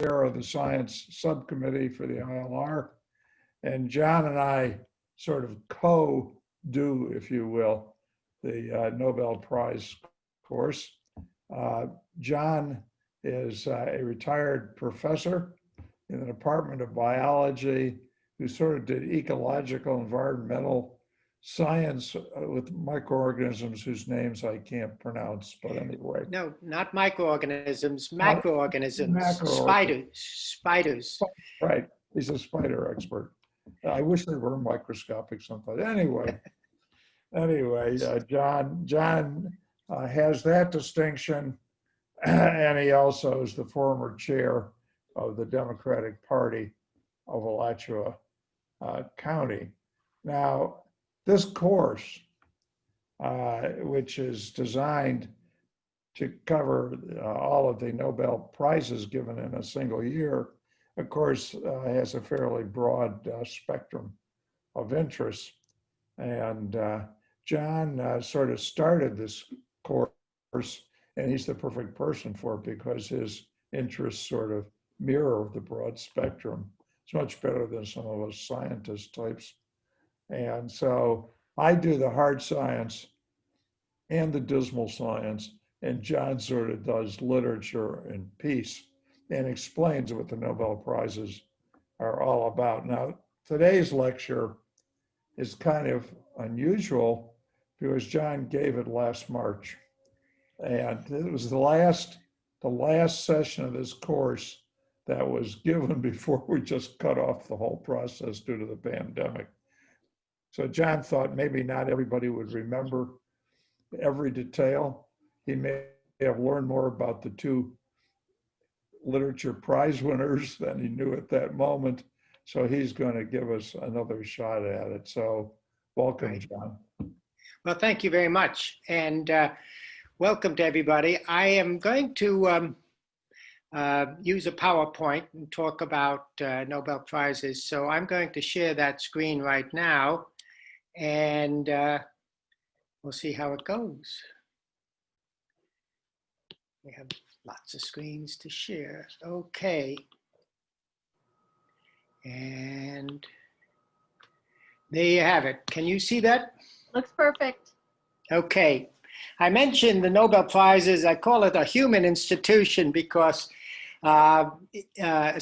chair of the science subcommittee for the ILR, and Jon and I sort of co-do, if you will, the Nobel Prize course. Jon is a retired professor in the Department of Biology who sort of did ecological, environmental science with microorganisms whose names I can't pronounce, but anyway. No, not microorganisms, macroorganisms, spiders. Right, he's a spider expert. I wish they were microscopic sometimes. Anyway, Jon has that distinction, and he also is the former chair of the Democratic Party of Alachua County. Now, this course, which is designed to cover all of the Nobel Prizes given in a single year, of course, has a fairly broad spectrum of interests. And Jon sort of started this course, and he's the perfect person for it because his interests sort of mirror the broad spectrum. It's much better than some of us scientist types. And so I do the hard science and the dismal science, and Jon sort of does literature and peace and explains what the Nobel Prizes are all about. Now, today's lecture is kind of unusual because Jon gave it last March. And it was the last session of this course that was given before we just cut off the whole process due to the pandemic. So Jon thought maybe not everybody would remember every detail. He may have learned more about the two literature prize winners than he knew at that moment. So he's going to give us another shot at it. So welcome, Jon. Well, thank you very much. And welcome to everybody. I am going to use a PowerPoint and talk about Nobel Prizes. So I'm going to share that screen right now, and we'll see how it goes. We have lots of screens to share. Okay. And there you have it. Can you see that? Looks perfect. Okay. I mentioned the Nobel Prizes. I call it a human institution because I'm going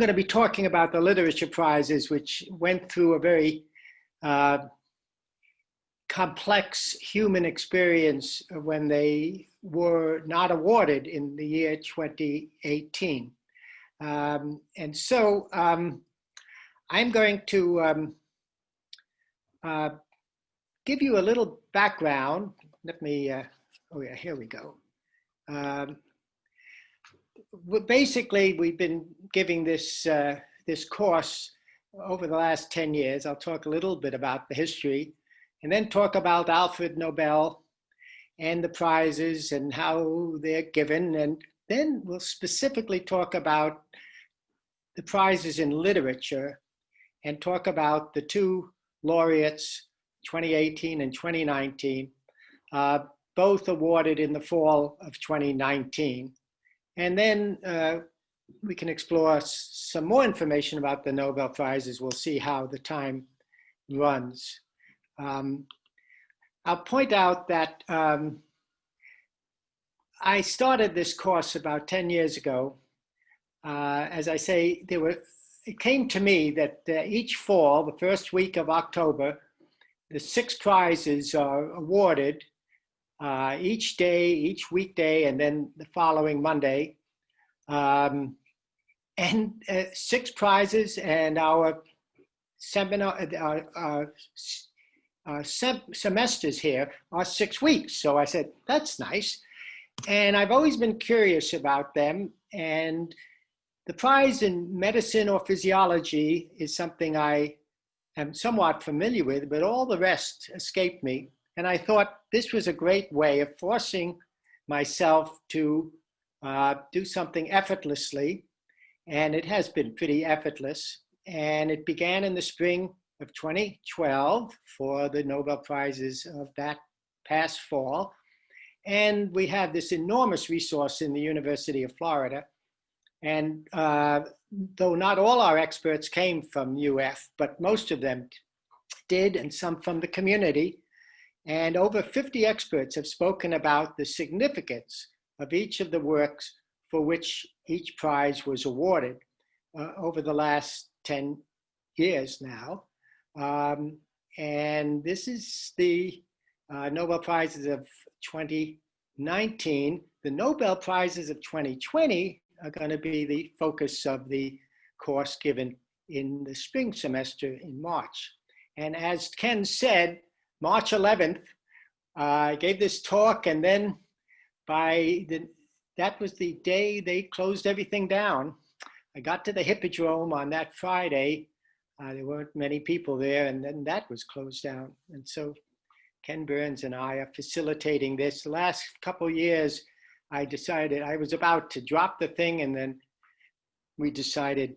to be talking about the literature prizes, which went through a very complex human experience when they were not awarded in the year 2018. And so I'm going to give you a little background. Let me, oh yeah, here we go. Basically, we've been giving this, this course over the last 10 years. I'll talk a little bit about the history and then talk about Alfred Nobel and the prizes and how they're given. And then we'll specifically talk about the prizes in literature and talk about the two laureates, 2018 and 2019, both awarded in the fall of 2019. And then we can explore some more information about the Nobel Prizes. We'll see how the time runs. I'll point out that I started this course about 10 years ago. As I say, it came to me that each fall, the first week of October, the 6 prizes are awarded each day, each weekday, and then the following Monday. And 6 prizes, and our seminar, semesters here are 6 weeks. So I said, that's nice. And I've always been curious about them. And the prize in medicine or physiology is something I am somewhat familiar with, but all the rest escaped me. And I thought this was a great way of forcing myself to do something effortlessly. And it has been pretty effortless. And it began in the spring of 2012 for the Nobel Prizes of that past fall. And we have this enormous resource in the University of Florida. And though not all our experts came from UF, but most of them did, and some from the community. And over 50 experts have spoken about the significance of each of the works for which each prize was awarded over the last 10 years now. And this is the Nobel Prizes of 2019. The Nobel Prizes of 2020 are going to be the focus of the course given in the spring semester in March. And as Ken said, March 11th, I gave this talk, and then that was the day they closed everything down. I got to the Hippodrome on that Friday. There weren't many people there, and then that was closed down. And so Ken Burns and I are facilitating this. The last couple of years, I decided I was about to drop the thing, and then we decided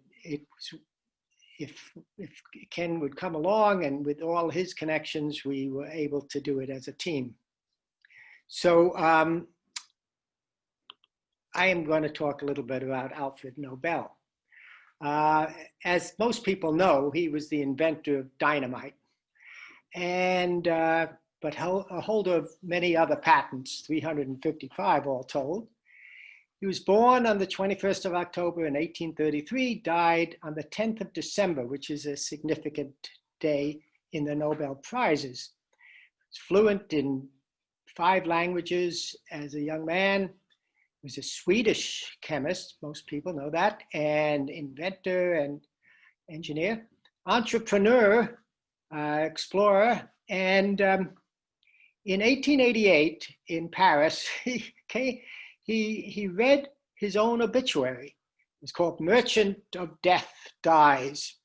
if Ken would come along, and with all his connections, we were able to do it as a team. So I am going to talk a little bit about Alfred Nobel. As most people know, he was the inventor of dynamite, and but a holder of many other patents, 355 all told. He was born on the 21st of October in 1833, died on the 10th of December, which is a significant day in the Nobel Prizes. He's fluent in 5 languages as a young man. He was a Swedish chemist, most people know that, and inventor and engineer, entrepreneur, explorer, and in 1888 in Paris, he read his own obituary. It's called Merchant of Death Dies.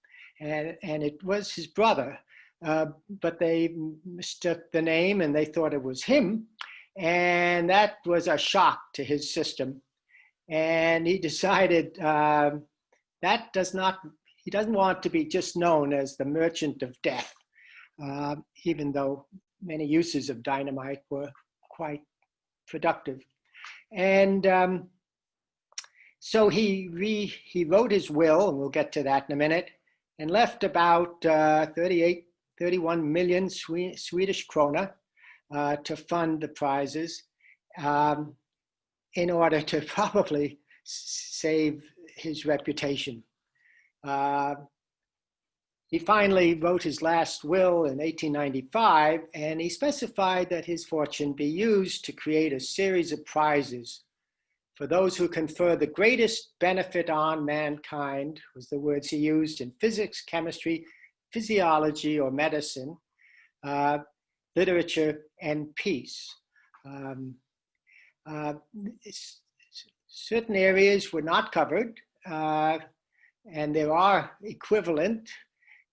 And it was his brother, but they mistook the name and they thought it was him. And that was a shock to his system. And he decided he doesn't want to be just known as the Merchant of Death, even though many uses of dynamite were quite productive. And so he wrote his will, and we'll get to that in a minute, and left about 31 million Swedish krona to fund the prizes in order to probably save his reputation. He finally wrote his last will in 1895, and he specified that his fortune be used to create a series of prizes for those who confer the greatest benefit on mankind, was the words he used, in physics, chemistry, physiology, or medicine, literature, and peace. Certain areas were not covered, and there are equivalent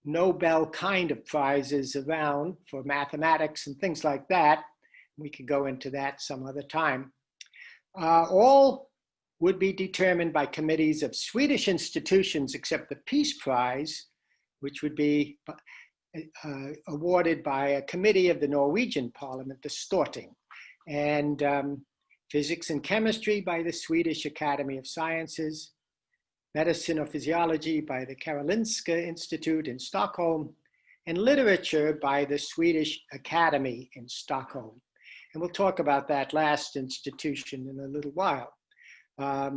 Nobel kind of prizes around for mathematics and things like that. We could go into that some other time. All would be determined by committees of Swedish institutions except the Peace Prize, which would be awarded by a committee of the Norwegian Parliament, the Storting, and physics and chemistry by the Swedish Academy of Sciences, medicine or physiology by the Karolinska Institute in Stockholm, and literature by the Swedish Academy in Stockholm. And we'll talk about that last institution in a little while. I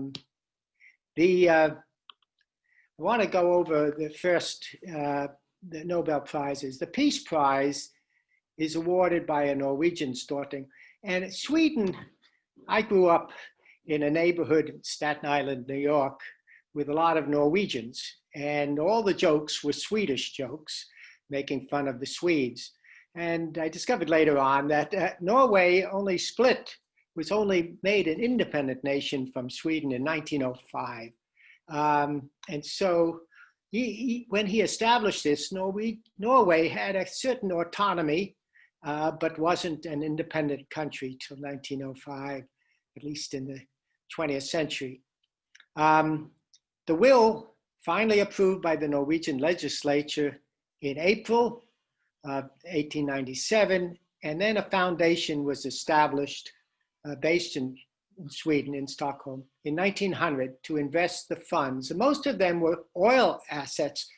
want to go over the first, the Nobel Prizes. The Peace Prize is awarded by a Norwegian Storting. And Sweden, I grew up in a neighborhood in Staten Island, New York, with a lot of Norwegians, and all the jokes were Swedish jokes, making fun of the Swedes. And I discovered later on that Norway was only made an independent nation from Sweden in 1905. And so when he established this, Norway had a certain autonomy, but wasn't an independent country till 1905, at least in the 20th century. The will, finally approved by the Norwegian legislature in April of 1897, and then a foundation was established based in in Sweden, in Stockholm, in 1900 to invest the funds. And most of them were oil assets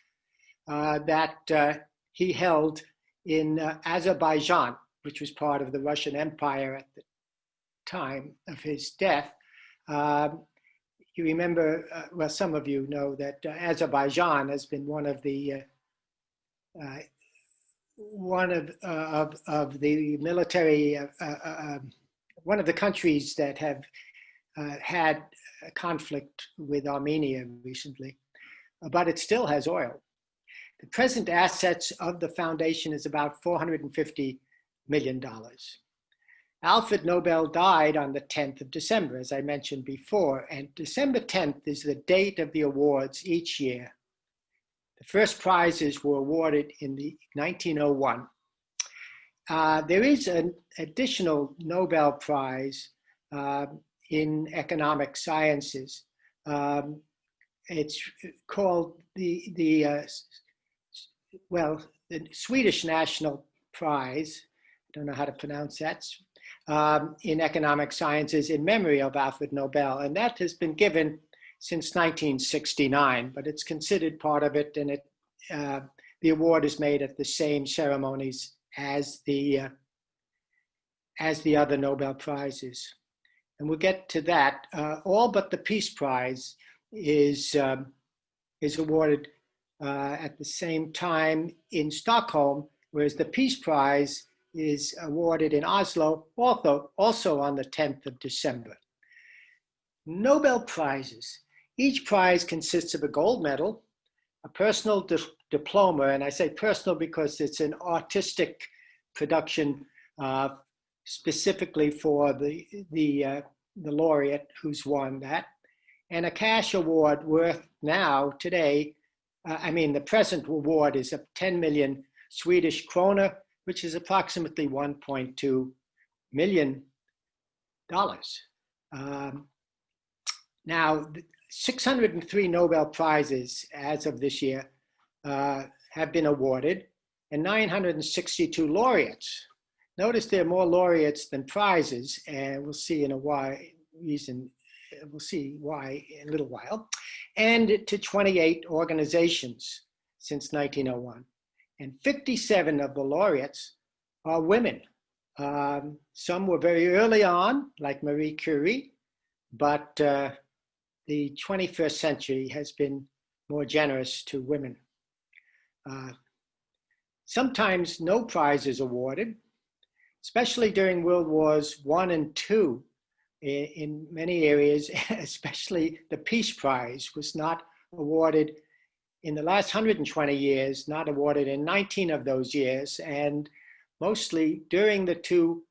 that he held in Azerbaijan, which was part of the Russian Empire at the time of his death. You remember, well, some of you know that Azerbaijan has been one of the military, one of the countries that have had a conflict with Armenia recently, but it still has oil. The present assets of the foundation is about $450 million. Alfred Nobel died on the 10th of December, as I mentioned before, and December 10th is the date of the awards each year. The first prizes were awarded in 1901. There is an additional Nobel Prize in economic sciences. It's called the Swedish National Prize. I don't know how to pronounce that. In economic sciences in memory of Alfred Nobel. And that has been given since 1969, but it's considered part of it, and the award is made at the same ceremonies as the other Nobel Prizes. And we'll get to that. All but the Peace Prize is awarded at the same time in Stockholm, whereas the Peace Prize is awarded in Oslo, also on the 10th of December. Nobel Prizes. Each prize consists of a gold medal, a personal diploma, and I say personal because it's an artistic production specifically for the laureate who's won that, and a cash award worth now, today, the present award is of 10 million Swedish krona, which is approximately $1.2 million. Now, 603 Nobel Prizes as of this year have been awarded, and 962 laureates. Notice there are more laureates than prizes, and we'll see we'll see why in a little while, and to 28 organizations since 1901. And 57 of the laureates are women. Some were very early on, like Marie Curie, but the 21st century has been more generous to women. Sometimes no prize is awarded, especially during World Wars I and II. In many areas, especially the Peace Prize was not awarded in the last 120 years, not awarded in 19 of those years, and mostly during the two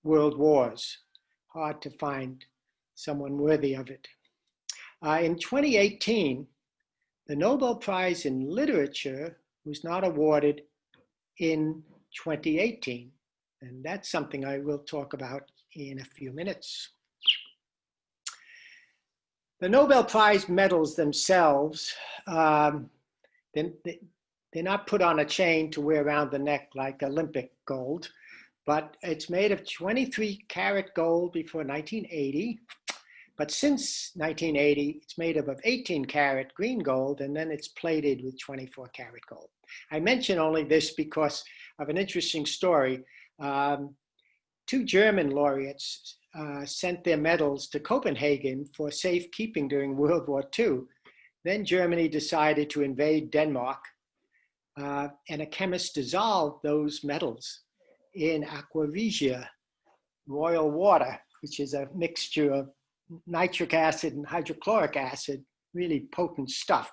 world wars. Hard to find someone worthy of it. In 2018, the Nobel Prize in Literature was not awarded in 2018, and that's something I will talk about in a few minutes. The Nobel Prize medals themselves, they're not put on a chain to wear around the neck like Olympic gold, but it's made of 23 karat gold before 1980. But since 1980, it's made up of 18 karat green gold, and then it's plated with 24 karat gold. I mention only this because of an interesting story. Two German laureates sent their medals to Copenhagen for safekeeping during World War II. Then Germany decided to invade Denmark, and a chemist dissolved those medals in aqua regia, royal water, which is a mixture of nitric acid and hydrochloric acid, really potent stuff,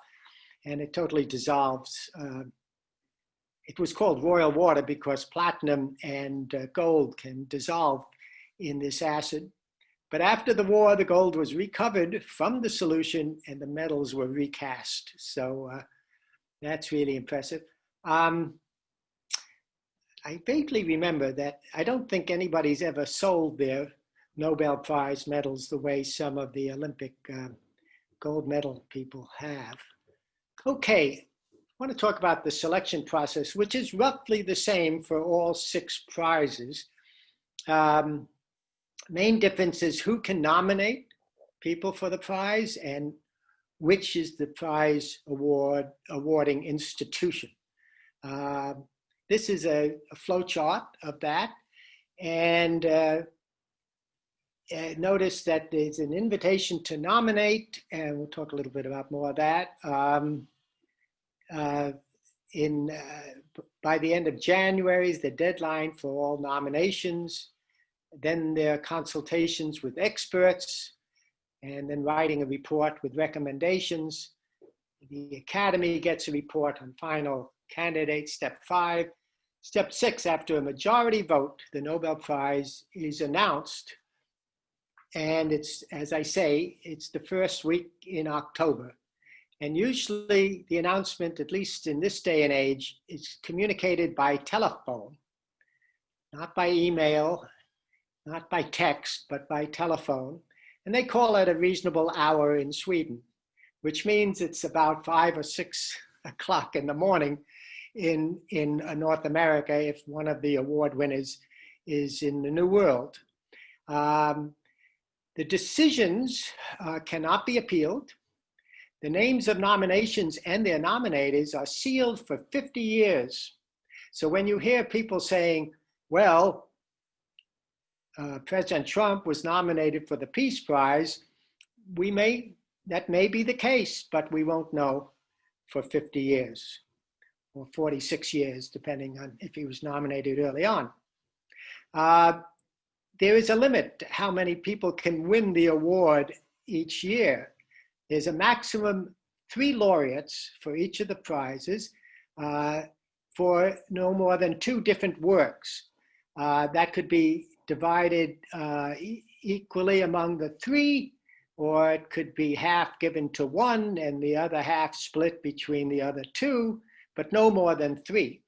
and it totally dissolves. It was called royal water because platinum and gold can dissolve in this acid. But after the war, the gold was recovered from the solution and the metals were recast. So that's really impressive. I vaguely remember that I don't think anybody's ever sold their Nobel Prize medals the way some of the Olympic gold medal people have. Okay. I want to talk about the selection process, which is roughly the same for all 6 prizes. Main difference is who can nominate people for the prize and which is the prize awarding institution. This is a flow chart of that. And notice that there's an invitation to nominate, and we'll talk a little bit about more of that. By the end of January is the deadline for all nominations. Then there are consultations with experts, and then writing a report with recommendations. The Academy gets a report on final candidates, step 5. Step 6, after a majority vote, the Nobel Prize is announced. And it's, as I say, it's the first week in October. And usually the announcement, at least in this day and age, is communicated by telephone, not by email, not by text, but by telephone. And they call it a reasonable hour in Sweden, which means it's about 5 or 6 o'clock in the morning in North America if one of the award winners is in the New World. The decisions cannot be appealed. The names of nominations and their nominators are sealed for 50 years. So when you hear people saying, well, President Trump was nominated for the Peace Prize, that may be the case, but we won't know for 50 years or 46 years, depending on if he was nominated early on. There is a limit to how many people can win the award each year. There's a maximum 3 laureates for each of the prizes for no more than 2 different works. That could be divided equally among the 3, or it could be half given to one and the other half split between the other 2, but no more than 3.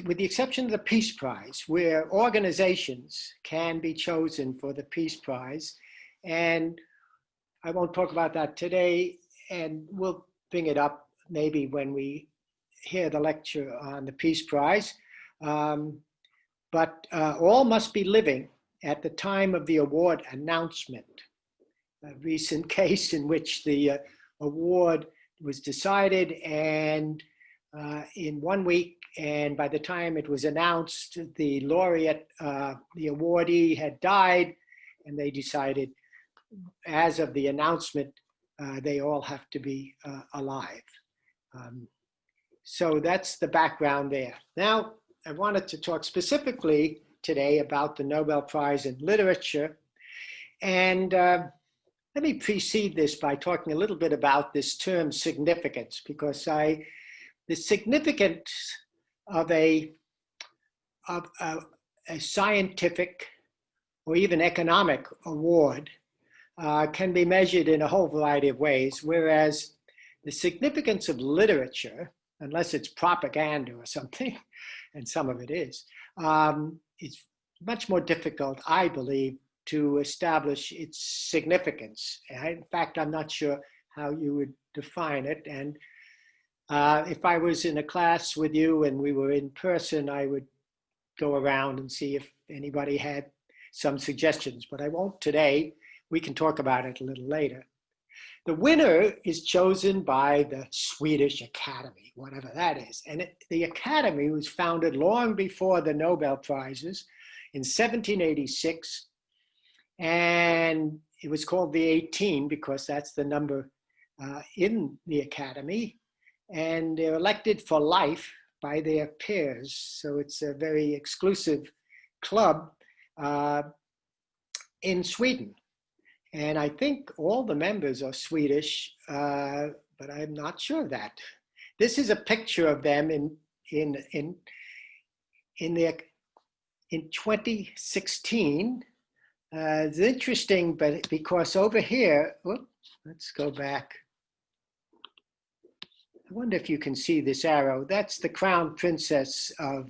With the exception of the Peace Prize, where organizations can be chosen for the Peace Prize, and I won't talk about that today, and we'll bring it up maybe when we hear the lecture on the Peace Prize, but all must be living at the time of the award announcement. A recent case in which the award was decided and in 1 week, and by the time it was announced, the laureate, the awardee had died, and they decided as of the announcement, they all have to be alive. So that's the background there. Now, I wanted to talk specifically today about the Nobel Prize in Literature. And let me precede this by talking a little bit about this term significance, because the significance of a scientific or even economic award can be measured in a whole variety of ways, whereas the significance of literature, unless it's propaganda or something, and some of it is much more difficult, I believe, to establish its significance. In fact, I'm not sure how you would define it. And if I was in a class with you and we were in person, I would go around and see if anybody had some suggestions, but I won't today. We can talk about it a little later. The winner is chosen by the Swedish Academy, whatever that is. And the Academy was founded long before the Nobel Prizes in 1786. And it was called the 18 because that's the number in the Academy. And they're elected for life by their peers. So it's a very exclusive club in Sweden. And I think all the members are Swedish, but I'm not sure of that. This is a picture of them in 2016. It's interesting, but because over here, let's go back. I wonder if you can see this arrow. That's the crown princess of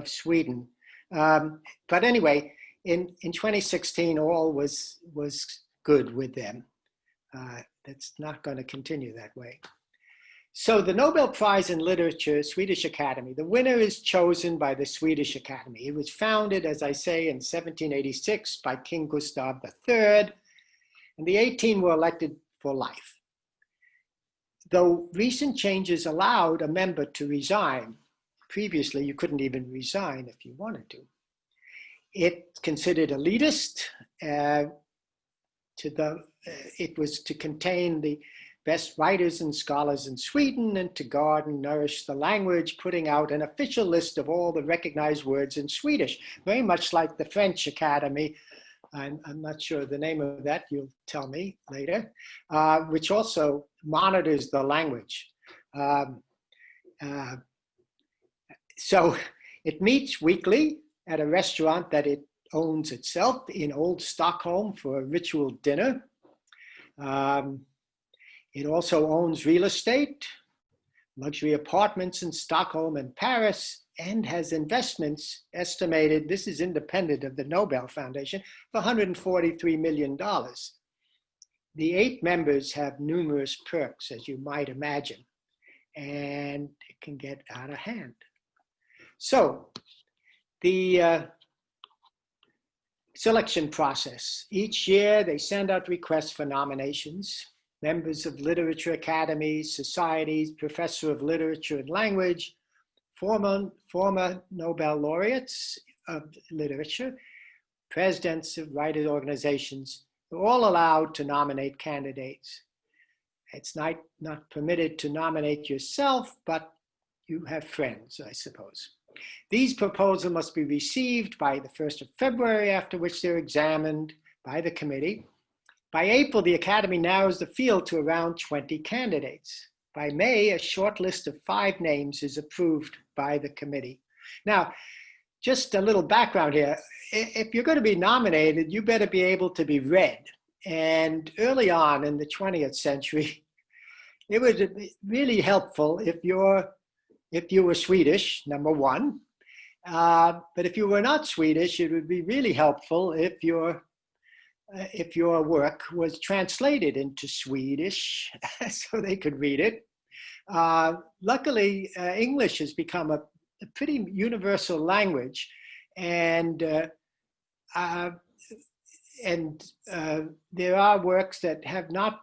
Sweden. But anyway, in 2016, all was good with them. That's not going to continue that way. So the Nobel Prize in Literature, Swedish Academy, the winner is chosen by the Swedish Academy. It was founded, as I say, in 1786 by King Gustav III, and the 18 were elected for life. Though recent changes allowed a member to resign, previously you couldn't even resign if you wanted to. It's considered elitist. It was to contain the best writers and scholars in Sweden and to guard and nourish the language, putting out an official list of all the recognized words in Swedish, very much like the French Academy. I'm not sure the name of that, you'll tell me later, which also monitors the language. So it meets weekly at a restaurant that it owns itself in Old Stockholm for a ritual dinner. It also owns real estate, luxury apartments in Stockholm and Paris, and has investments estimated, this is independent of the Nobel Foundation, for $143 million. The 8 members have numerous perks, as you might imagine, and it can get out of hand. So the selection process. Each year they send out requests for nominations. Members of literature academies, societies, professor of literature and language, former Nobel laureates of literature, presidents of writers' organizations, are all allowed to nominate candidates. It's not permitted to nominate yourself, but you have friends, I suppose. These proposals must be received by the 1st of February, after which they're examined by the committee. By April, the Academy narrows the field to around 20 candidates. By May, a short list of 5 names is approved by the committee. Now, just a little background here. If you're going to be nominated, you better be able to be read. And early on in the 20th century, it was really helpful if you were Swedish, number one. But if you were not Swedish, it would be really helpful if your work was translated into Swedish so they could read it. Luckily, English has become a pretty universal language, and there are works that have not,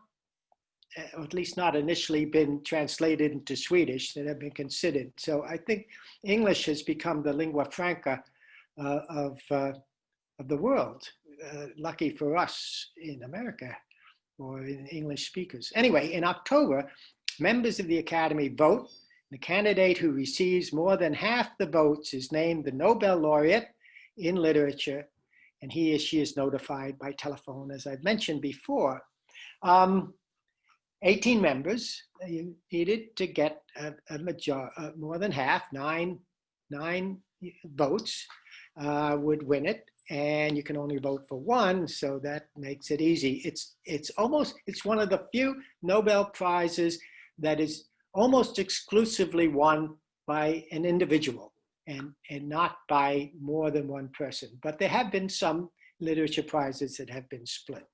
or at least not initially, been translated into Swedish that have been considered. So I think English has become the lingua franca of the world. Lucky for us in America or in English speakers. Anyway, in October, members of the Academy vote. The candidate who receives more than half the votes is named the Nobel laureate in literature, and he or she is notified by telephone, as I've mentioned before. 18 members needed to get more than half, nine votes would win it. And you can only vote for one, so that makes it easy. It's one of the few Nobel Prizes that is almost exclusively won by an individual and not by more than one person. But there have been some literature prizes that have been split.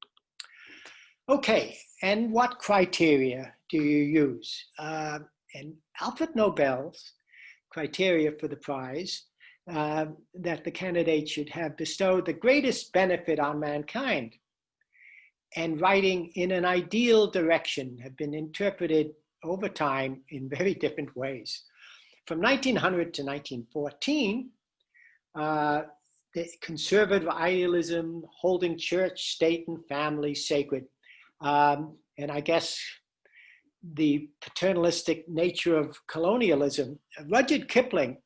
Okay, and what criteria do you use? And Alfred Nobel's criteria for the prize that the candidate should have bestowed the greatest benefit on mankind and writing in an ideal direction have been interpreted over time in very different ways. From 1900 to 1914, the conservative idealism, holding church, state, and family sacred, and I guess the paternalistic nature of colonialism. Rudyard Kipling,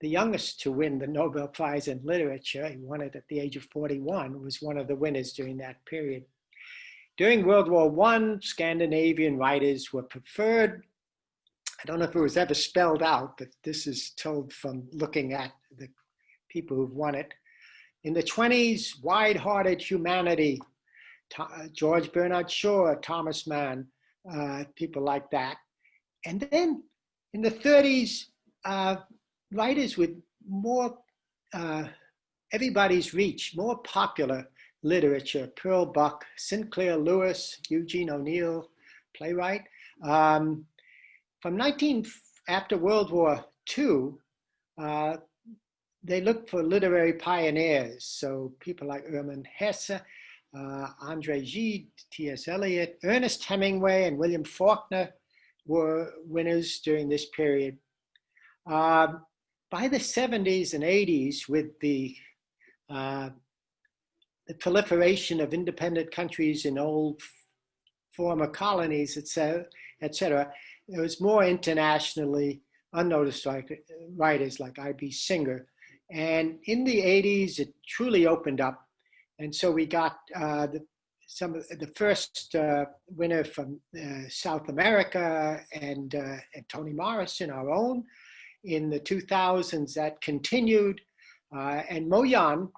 the youngest to win the Nobel Prize in Literature, he won it at the age of 41, was one of the winners during that period. During World War I, Scandinavian writers were preferred. I don't know if it was ever spelled out, but this is told from looking at the people who've won it. In the 20s, wide-hearted humanity, George Bernard Shaw, Thomas Mann, people like that. And then in the 30s, writers with more everybody's reach, more popular literature, Pearl Buck, Sinclair Lewis, Eugene O'Neill, playwright, after World War II, they looked for literary pioneers. So people like Hermann Hesse, Andre Gide, T.S. Eliot, Ernest Hemingway, and William Faulkner were winners during this period. By the 70s and 80s, with the proliferation of independent countries in old former colonies, et cetera, there was more internationally unnoticed writers like I.B. Singer. And in the 80s, it truly opened up. And so we got the first winner from South America and Toni Morrison, our own. In the 2000s, that continued. And Mo Yan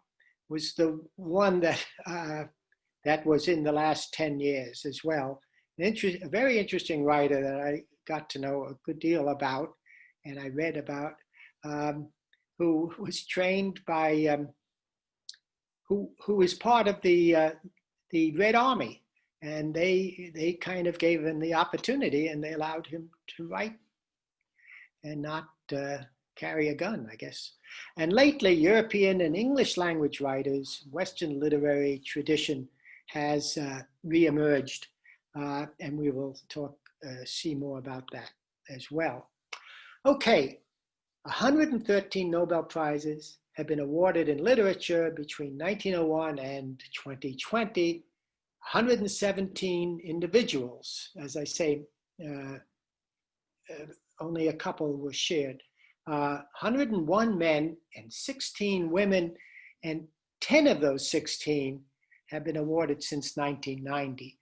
was the one that was in the last 10 years as well. A very interesting writer that I got to know a good deal about, and I read about, who was trained by, who was part of the Red Army, and they kind of gave him the opportunity, and they allowed him to write and not carry a gun, I guess. And lately, European and English language writers, Western literary tradition has reemerged, and we will see more about that as well. Okay, 113 Nobel Prizes have been awarded in literature between 1901 and 2020. 117 individuals, as I say, only a couple were shared. 101 men and 16 women, and 10 of those 16 have been awarded since 1990.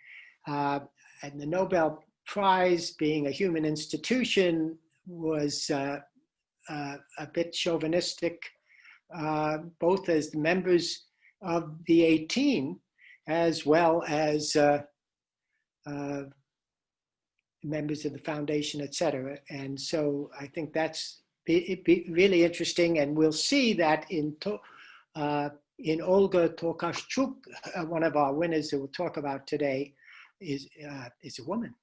And the Nobel Prize, being a human institution, was a bit chauvinistic, both as members of the 18 as well as members of the foundation, et cetera. And so I think that's really interesting. And we'll see that in Olga Tokarchuk, one of our winners that we'll talk about today, is a woman.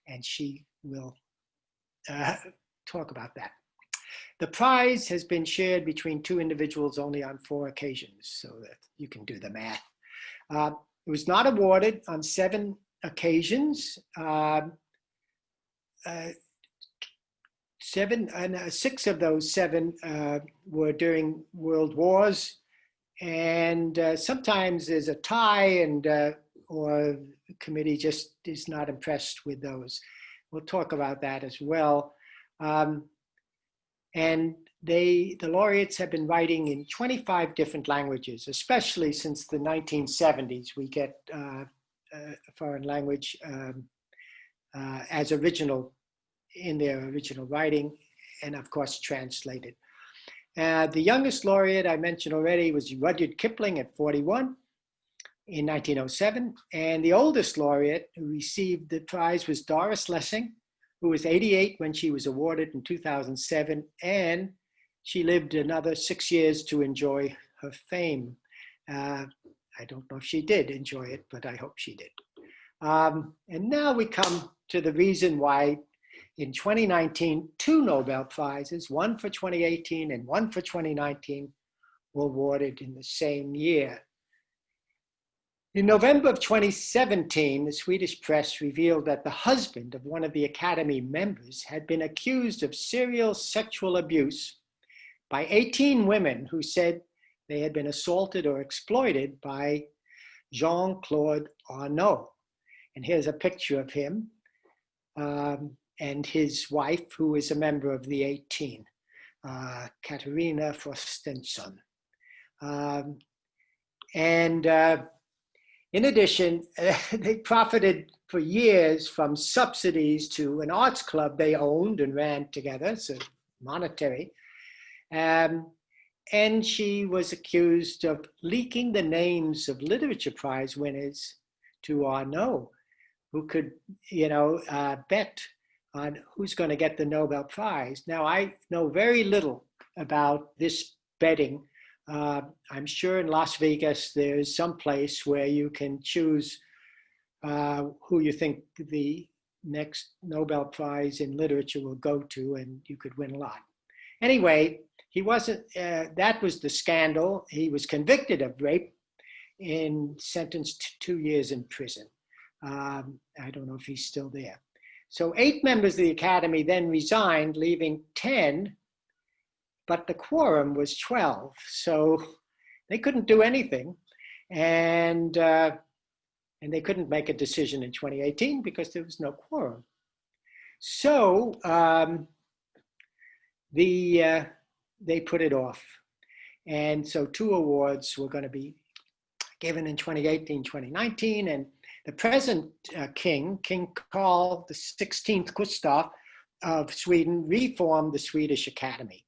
And she will talk about that. The prize has been shared between two individuals only on 4 occasions, so that you can do the math. It was not awarded on 7 occasions. 6 of those 7 were during world wars, and sometimes there's a tie, and or the committee just is not impressed with those. We'll talk about that as well. And the laureates have been writing in 25 different languages, especially since the 1970s. We get a foreign language as original in their original writing, and of course translated. The youngest laureate I mentioned already was Rudyard Kipling at 41 in 1907, and the oldest laureate who received the prize was Doris Lessing, who was 88 when she was awarded in 2007, and she lived another 6 years to enjoy her fame. I don't know if she did enjoy it, but I hope she did. And now we come to the reason why in 2019, 2 Nobel Prizes, one for 2018 and one for 2019, were awarded in the same year. In November of 2017, the Swedish press revealed that the husband of one of the Academy members had been accused of serial sexual abuse by 18 women who said they had been assaulted or exploited by Jean-Claude Arnault. And here's a picture of him and his wife, who is a member of the 18, Katarina Frostenson. In addition, they profited for years from subsidies to an arts club they owned and ran together, so monetary. And she was accused of leaking the names of literature prize winners to Arnault, who could, bet on who's going to get the Nobel Prize. Now, I know very little about this betting. I'm sure in Las Vegas, there's some place where you can choose who you think the next Nobel Prize in literature will go to, and you could win a lot. Anyway, he wasn't, that was the scandal. He was convicted of rape and sentenced to 2 years in prison. I don't know if he's still there. So 8 members of the Academy then resigned, leaving 10, but the quorum was 12. So they couldn't do anything. And they couldn't make a decision in 2018 because there was no quorum. So they put it off. And so 2 awards were going to be given in 2018, 2019. And the present king, King Carl XVI Gustaf of Sweden, reformed the Swedish Academy.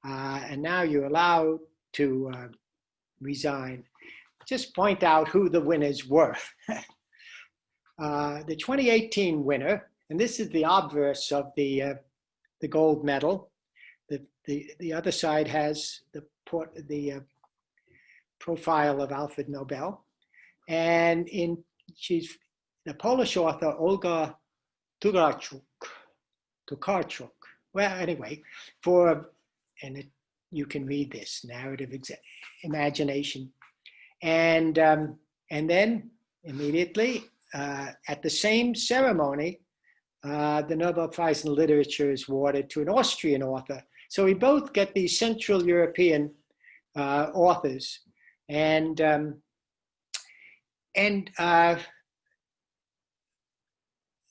And now you're allowed to resign. Just point out who the winners were. The 2018 winner, and this is the obverse of the gold medal. The other side has the profile of Alfred Nobel. And she's the Polish author, Olga Tokarchuk. Well, anyway, you can read this, narrative imagination. And then immediately at the same ceremony, the Nobel Prize in Literature is awarded to an Austrian author. So we both get these Central European authors, and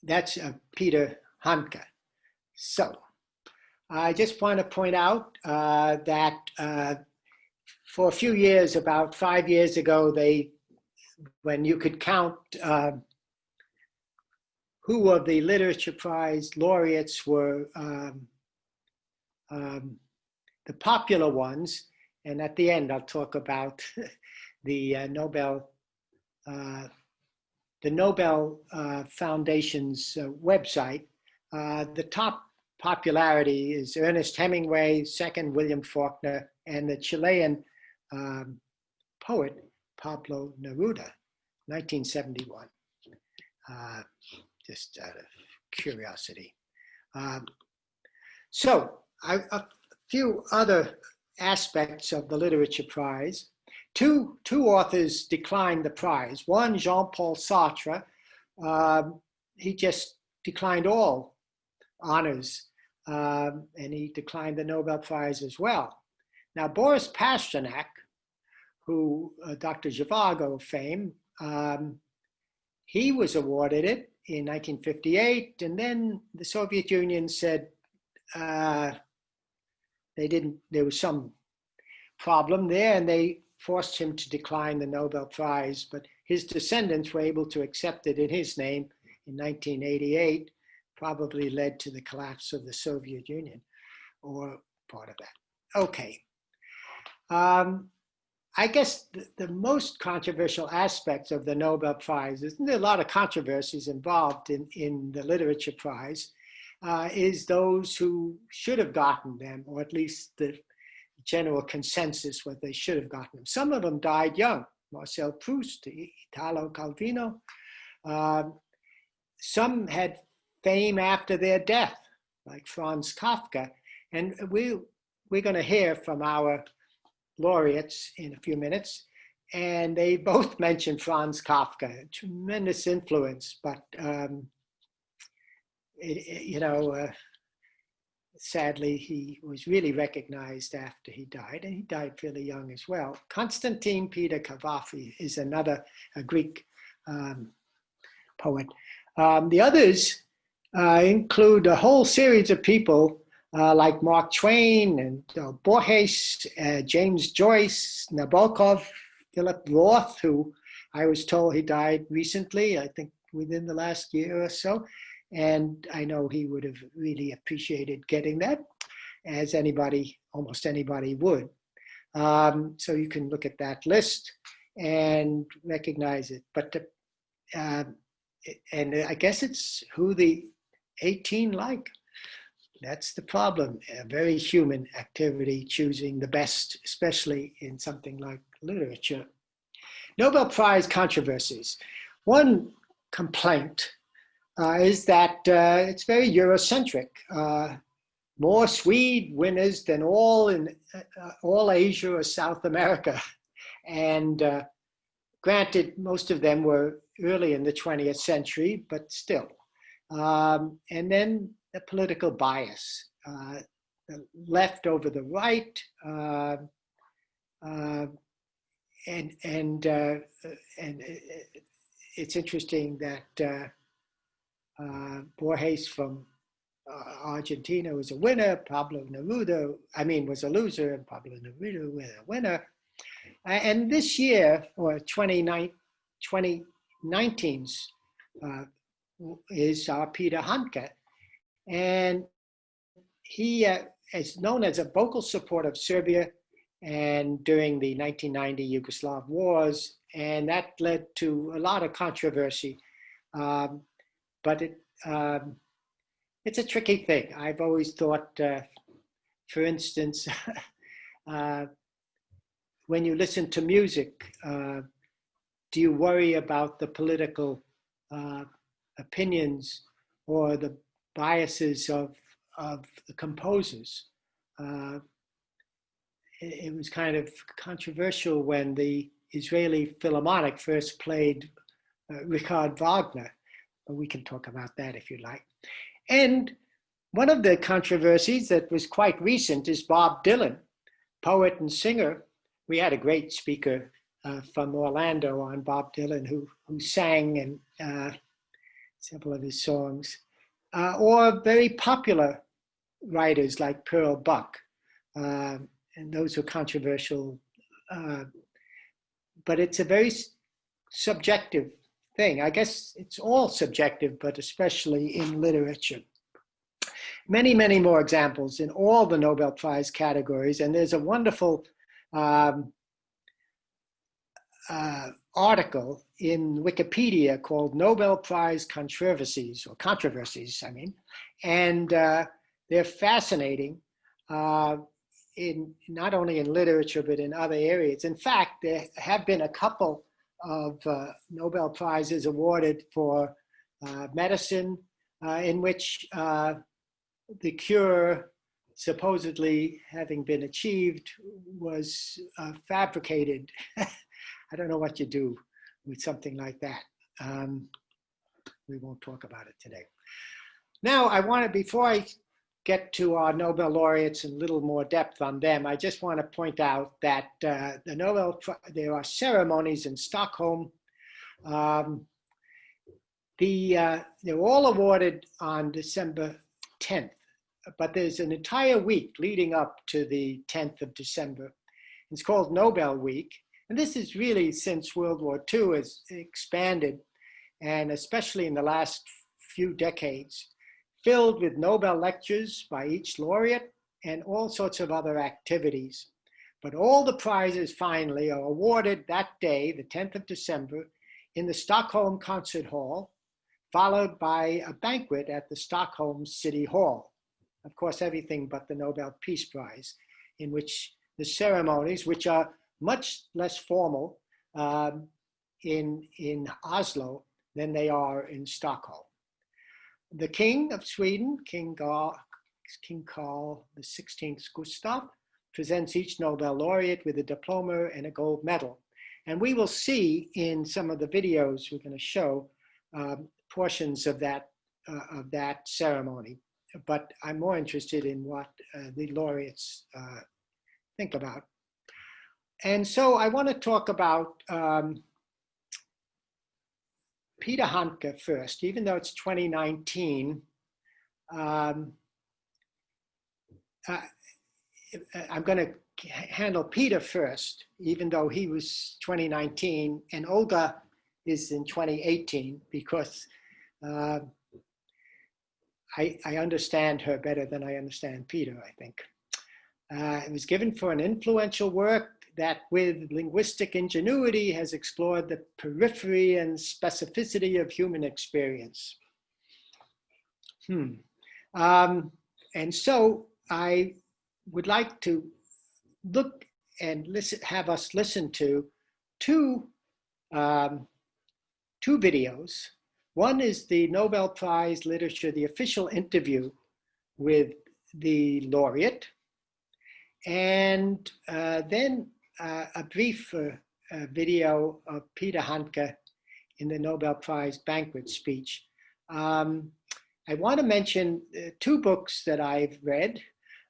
that's Peter Hunker. So I just want to point out that for a few years, about 5 years ago, when you could count who of the Literature Prize laureates were the popular ones, and at the end I'll talk about the Nobel Foundation's website. The top popularity is Ernest Hemingway, second William Faulkner, and the Chilean poet Pablo Neruda, 1971. Just out of curiosity. So a few other aspects of the Literature Prize. Two authors declined the prize. One, Jean-Paul Sartre, he just declined all honors, and he declined the Nobel Prize as well. Now, Boris Pasternak, who Dr. Zhivago fame, he was awarded it in 1958, and then the Soviet Union said there was some problem there, and they forced him to decline the Nobel Prize, but his descendants were able to accept it in his name in 1988, probably led to the collapse of the Soviet Union, or part of that. Okay. I guess the most controversial aspects of the Nobel Prize, there are a lot of controversies involved in the Literature Prize, is those who should have gotten them, or at least the general consensus what they should have gotten them. Some of them died young. Marcel Proust, Italo Calvino. Some had fame after their death, like Franz Kafka. And we're going to hear from our laureates in a few minutes, and they both mentioned Franz Kafka, tremendous influence, but sadly he was really recognized after he died, and he died fairly young as well. Constantine Peter Cavafi is another Greek poet. The others include a whole series of people like Mark Twain and Borges, James Joyce, Nabokov, Philip Roth, who I was told he died recently, I think within the last year or so. And I know he would have really appreciated getting that, as almost anybody would. So you can look at that list and recognize it. But and I guess it's who the 18 like. That's the problem. A very human activity, choosing the best, especially in something like literature. Nobel Prize controversies. One complaint is that it's very Eurocentric. More Swede winners than all in all Asia or South America. And granted, most of them were early in the 20th century, but still. And then the political bias, the left over the right, and it's interesting that Borges from Argentina was a winner, Pablo Neruda, was a loser, and Pablo Neruda was a winner. And this year, or 2019's, is Peter Hunker. And he is known as a vocal supporter of Serbia and during the 1990 Yugoslav wars, and that led to a lot of controversy. But it's a tricky thing. I've always thought, for instance, when you listen to music, do you worry about the political opinions or the biases of the composers? It was kind of controversial when the Israeli Philharmonic first played Richard Wagner. But we can talk about that if you like. And one of the controversies that was quite recent is Bob Dylan, poet and singer. We had a great speaker from Orlando on Bob Dylan who sang and several of his songs, or very popular writers like Pearl Buck. And those were controversial, but it's a very subjective thing. I guess it's all subjective, but especially in literature. Many, many more examples in all the Nobel Prize categories. And there's a wonderful article in Wikipedia called Nobel Prize Controversies, and they're fascinating in not only in literature, but in other areas. In fact, there have been a couple of Nobel Prizes awarded for medicine in which the cure supposedly having been achieved was fabricated. I don't know what you do with something like that. We won't talk about it today. Now, I want to, before I get to our Nobel laureates in a little more depth on them, I just want to point out that there are ceremonies in Stockholm. They're all awarded on December 10th, but there's an entire week leading up to the 10th of December. It's called Nobel Week. And this is really since World War II has expanded, and especially in the last few decades, filled with Nobel lectures by each laureate and all sorts of other activities. But all the prizes finally are awarded that day, the 10th of December, in the Stockholm Concert Hall, followed by a banquet at the Stockholm City Hall. Of course, everything but the Nobel Peace Prize, in which the ceremonies, which are much less formal in Oslo than they are in Stockholm. The King of Sweden, King Carl XVI Gustaf, presents each Nobel laureate with a diploma and a gold medal. And we will see in some of the videos we're going to show portions of that ceremony. But I'm more interested in what the laureates think about. And so I want to talk about Peter Hunker first, even though it's 2019. I'm going to handle Peter first, even though he was 2019, and Olga is in 2018, because I understand her better than I understand Peter, I think. It was given for an influential work that with linguistic ingenuity has explored the periphery and specificity of human experience. And so I would like to look and have us listen to two videos. One is the Nobel Prize Literature, the official interview with the laureate, and then a brief video of Peter Hunker in the Nobel Prize banquet speech. I want to mention two books that I've read,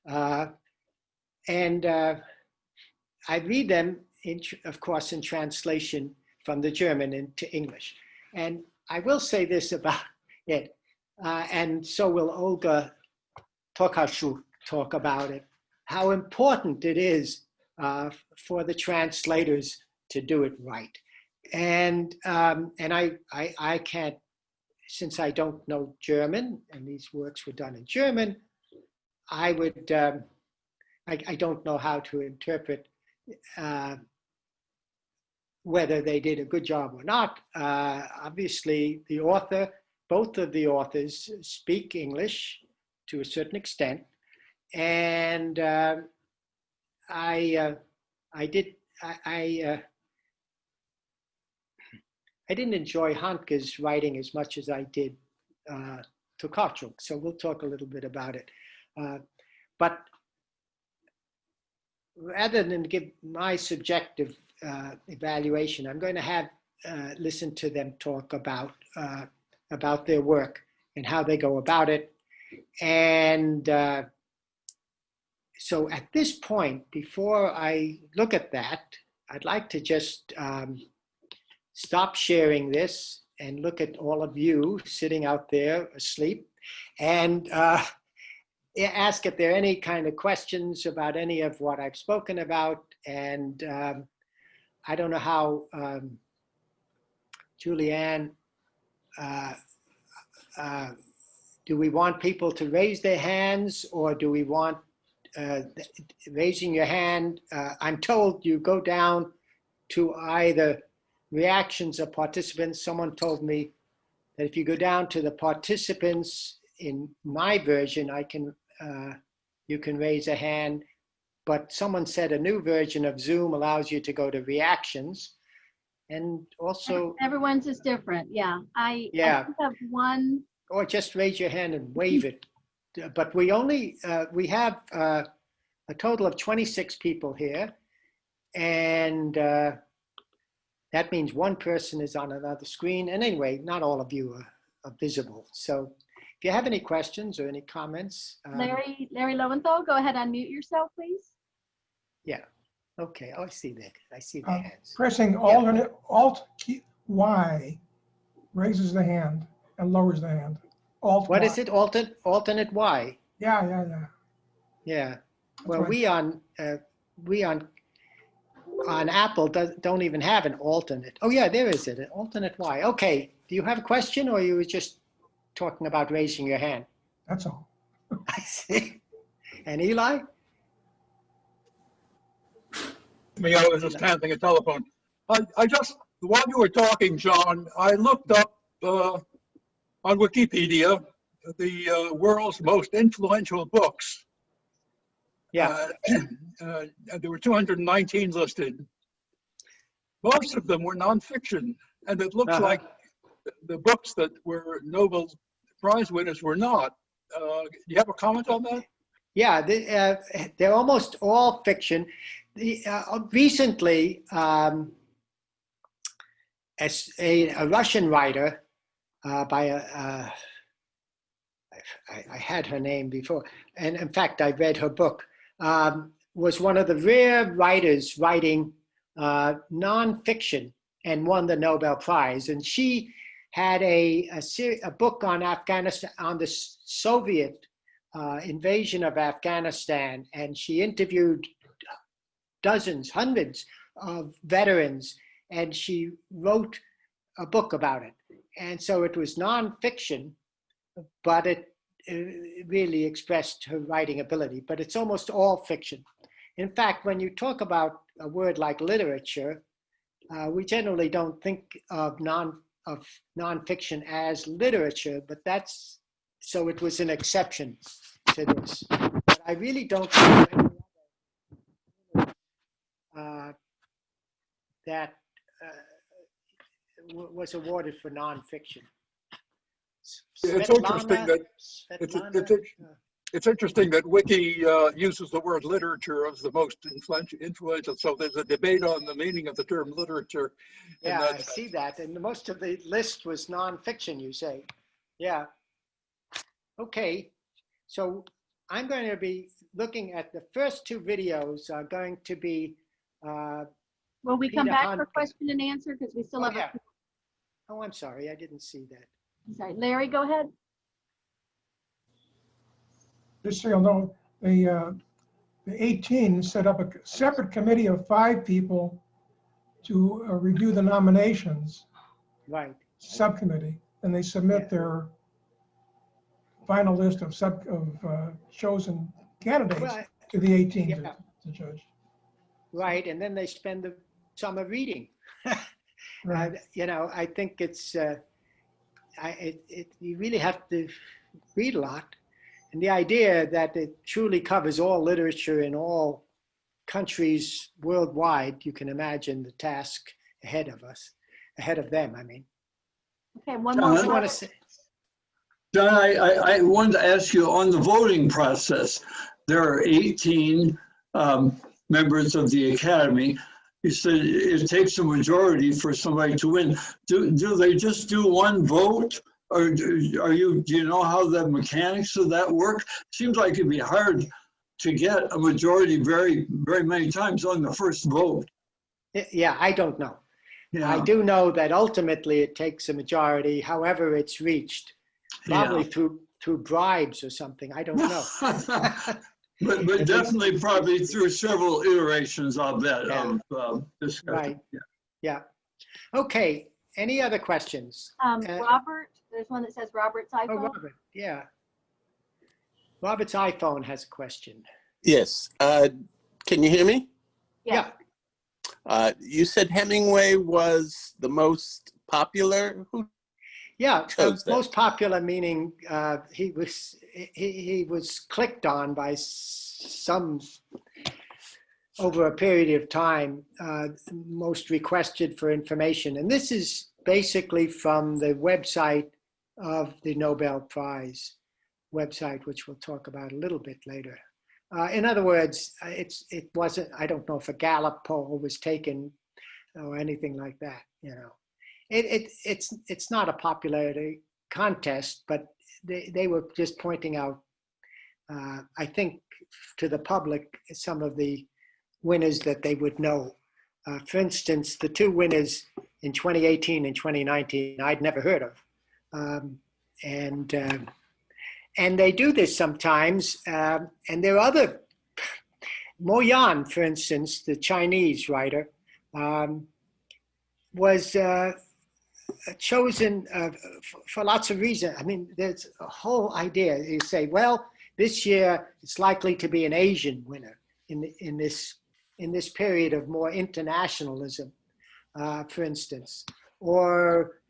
and I read them, of course, in translation from the German into English. And I will say this about it, and so will Olga Tokarchuk talk about it, how important it is for the translators to do it right. And I can't, since I don't know German, and these works were done in German, I don't know how to interpret whether they did a good job or not. Obviously, the author, both of the authors speak English to a certain extent, and I didn't enjoy Honker's writing as much as I did Tokarchuk, so we'll talk a little bit about it. But rather than give my subjective evaluation, I'm going to have listen to them talk about their work and how they go about it. And so at this point, before I look at that, I'd like to just stop sharing this and look at all of you sitting out there asleep, and ask if there are any kind of questions about any of what I've spoken about. And I don't know how Julianne, do we want people to raise their hands, or do we want raising your hand? I'm told you go down to either reactions or participants. Someone told me that if you go down to the participants in my version, you can raise a hand, but someone said a new version of Zoom allows you to go to reactions. And also everyone's is different. Yeah, I have one. Or just raise your hand and wave it. But we have a total of 26 people here, and that means one person is on another screen. And anyway, not all of you are visible. So if you have any questions or any comments. Larry Lowenthal, go ahead, unmute yourself, please. Yeah. Okay. Oh, I see that. I see the hands. Pressing Alt-Y raises the hand and lowers the hand. Alt-Y. What is it? Alternate Y? Yeah. Yeah. That's Well, right. we on Apple don't even have an alternate. Oh yeah, there is it, an alternate Y. Okay. Do you have a question, or you were just talking about raising your hand? That's all. I see. And Eli? I was just handling a telephone. I just, while you were talking, John, I looked up on Wikipedia the world's most influential books. Yeah. There were 219 listed. Most of them were nonfiction, and it looks like the books that were Nobel Prize winners were not. Do you have a comment on that? Yeah, they're almost all fiction. Recently, as a Russian writer by I had her name before, and in fact, I read her book, was one of the rare writers writing nonfiction and won the Nobel Prize. And she had a book on Afghanistan, on the Soviet invasion of Afghanistan, and she interviewed dozens, hundreds of veterans, and she wrote a book about it. And so it was nonfiction, but it really expressed her writing ability. But it's almost all fiction. In fact, when you talk about a word like literature, we generally don't think of nonfiction as literature, but so it was an exception to this. But I really don't think that was awarded for nonfiction. It's interesting that Svetlana. it's interesting that Wiki uses the word literature as the most influential. So there's a debate on the meaning of the term literature. Yeah, I see that. And most of the list was nonfiction, you say. Yeah. Okay. So I'm going to be looking at the first two videos are going to be. Will we come Peter back Hunker. for question and answer? Because we still Oh, have yeah. Oh, I'm sorry. I didn't see that. Sorry, Larry, go ahead. Just so you'll know, the 18 set up a separate committee of 5 people to review the nominations, Right. subcommittee, and they submit Yeah. their final list of chosen candidates Well, to the 18 yeah. to judge. Right. And then they spend the summer reading. Right. You know, I think it's, you really have to read a lot. And the idea that it truly covers all literature in all countries worldwide, you can imagine the task ahead of us, ahead of them, I mean. Okay, one John, more. You want to say? John, I wanted to ask you on the voting process. There are 18 members of the Academy. You said it takes a majority for somebody to win. Do they just do one vote? Or do you know how the mechanics of that work? Seems like it'd be hard to get a majority very many times on the first vote. Yeah, I don't know. Yeah. I do know that ultimately it takes a majority, however it's reached, probably through bribes or something. I don't know. but definitely probably through several iterations, I'll bet, Yeah. of discussion. Right. Yeah. Okay. Any other questions? Robert, there's one that says Robert's iPhone. Oh, Robert. Yeah. Robert's iPhone has a question. Yes. Can you hear me? Yes. You said Hemingway was the most popular. Who Yeah, chose that? most popular meaning he was clicked on by some over a period of time, most requested for information. And this is basically from the website of the Nobel Prize website, which we'll talk about a little bit later. In other words, it wasn't, I don't know if a Gallup poll was taken or anything like that, you know. It's not a popularity contest, but they were just pointing out, I think, to the public, some of the winners that they would know. For instance, the two winners in 2018 and 2019, I'd never heard of. And they do this sometimes. And there are other, Mo Yan, for instance, the Chinese writer, was chosen for lots of reasons. I mean, there's a whole idea. You say, well, this year it's likely to be an Asian winner in this period of more internationalism, for instance, or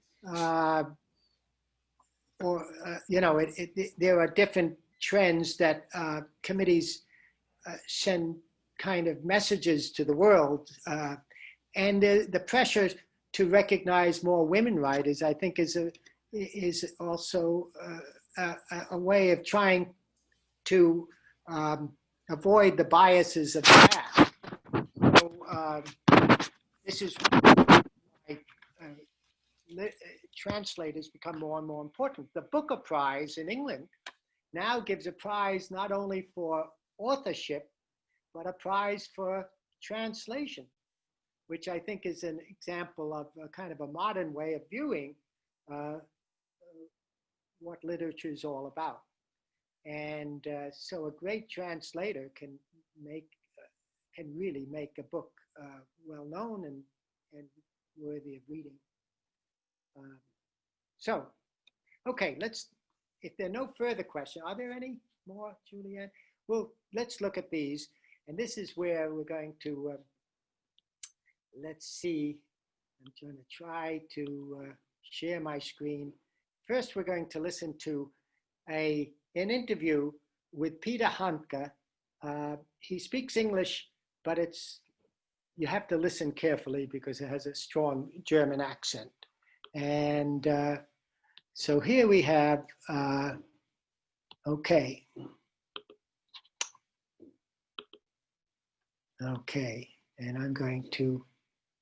you know, there are different trends that committees send kind of messages to the world, and the pressure to recognize more women writers, I think, is also a way of trying to avoid the biases of the past. So this is why translators become more and more important. The Booker Prize in England now gives a prize not only for authorship, but a prize for translation, which I think is an example of a kind of a modern way of viewing what literature is all about. And so a great translator can really make a book well known and worthy of reading. So, okay, if there are no further questions, are there any more, Julianne? Well, let's look at these. And this is where we're going to, let's see, I'm going to try to share my screen. First, we're going to listen to an interview with Peter Hunker. He speaks English, but you have to listen carefully because it has a strong German accent. And So here we have, okay. Okay, and I'm going to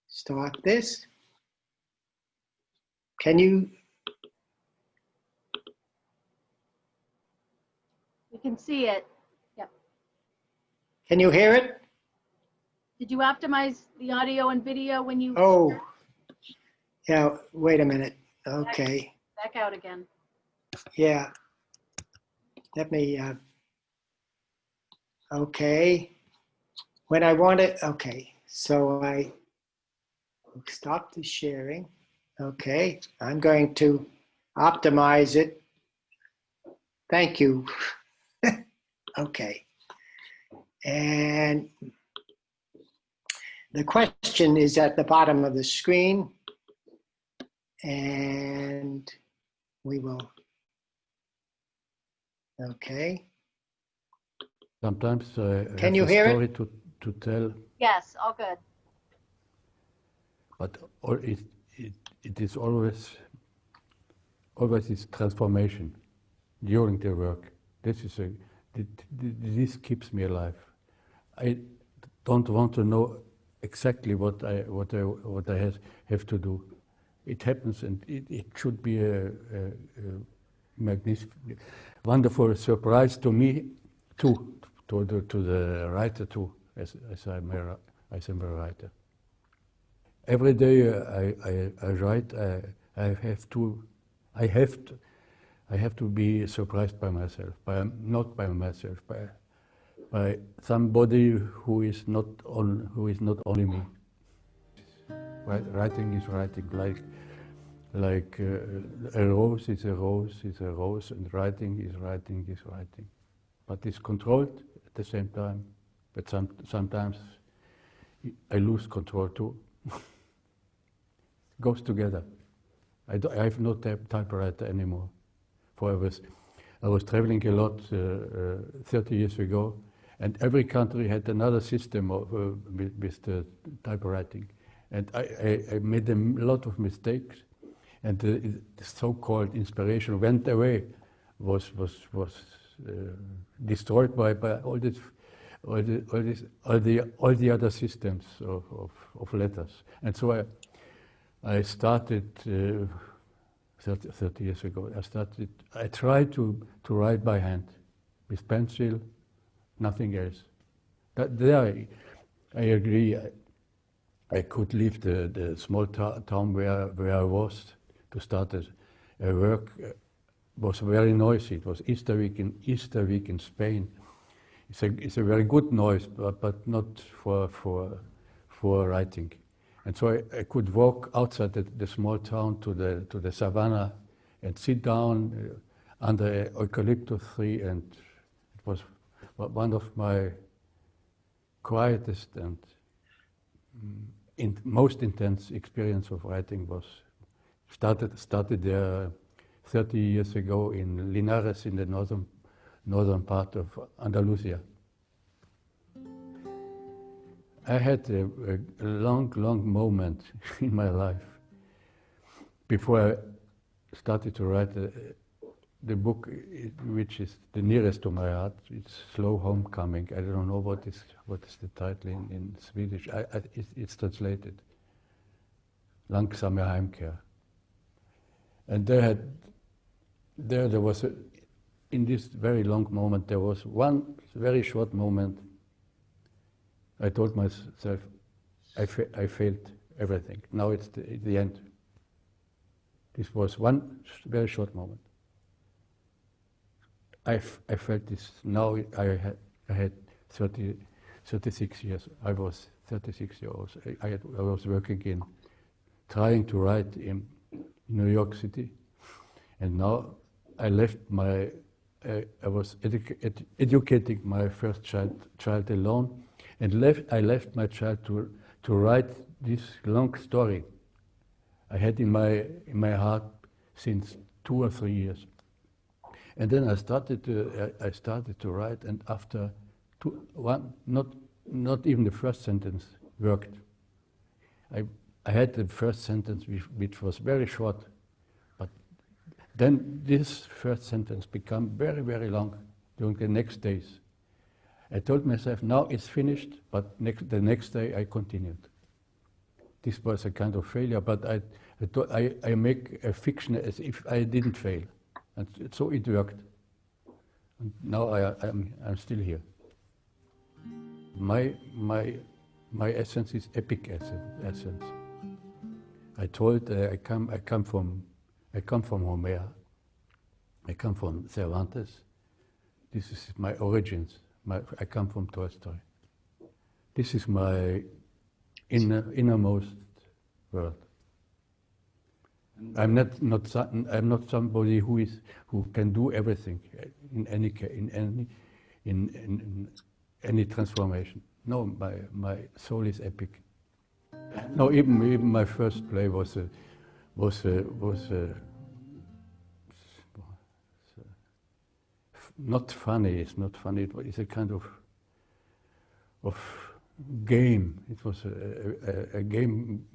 start this. Can you? We can see it. Yep. Can you hear it? Did you optimize the audio and video when you? Oh, yeah, wait a minute. Okay, Back out again. yeah. Let me, okay. When I want it, okay. So I stop the sharing. Okay, I'm going to optimize it. Thank you. Okay. And the question is at the bottom of the screen. And we will, okay. Sometimes I Can have you a hear story to tell, Yes, all good. but it is always this transformation during the work. This keeps me alive. I don't want to know exactly what I have to do. It happens, and it should be a magnificent, wonderful surprise to me too, to the writer too, as I'm a writer. Every day I write. I have to be surprised by myself, not by myself, by somebody who is not only me. Writing is writing, like a rose is a rose is a rose, and writing is writing is writing. But it's controlled at the same time. But sometimes I lose control too. Goes together. I have no typewriter anymore. For I was traveling a lot 30 years ago, and every country had another system with the typewriting. And I made a lot of mistakes, and the so-called inspiration went away, was destroyed by all the other systems of letters. And so I started 30 years ago. I tried to write by hand with pencil, nothing else. There I agree. I could leave the small town where I was to start a work. Was very noisy. It was Easter week in Spain. It's a very good noise, but not for writing. And so I could walk outside the small town to the savannah and sit down under an eucalyptus tree, and it was one of my quietest and most intense experience of writing. Was started there 30 years ago in Linares, in the northern part of Andalusia. I had a long moment in my life before I started to write the book, which is the nearest to my heart. It's Slow Homecoming. I don't know what is the title in Swedish. It's translated Langsame Heimkehr. And there was in this very long moment, there was one very short moment. I told myself, I failed everything. Now it's the end. This was one very short moment. I felt this. Now I had 36 years. I was 36 years old. I was working trying to write in New York City, and now I left I was educating my first child alone, and I left my child to write this long story I had in my heart since 2 or 3 years. And then I started to write, and after not even the first sentence worked. I had the first sentence which was very short, but Then this first sentence became very, very long during the next days. I told myself, now it's finished, but the next day I continued. This was a kind of failure, but I thought I make a fiction as if I didn't fail. And so it worked. And now I'm still here. My essence is epic essence. I told I come from Homer. I come from Cervantes. This is my origins. I come from Tolstoy. This is my innermost world. I'm not somebody who can do everything in any transformation. No, my soul is epic. No, even my first play was not funny. It's not funny. It's a kind of game. It was a game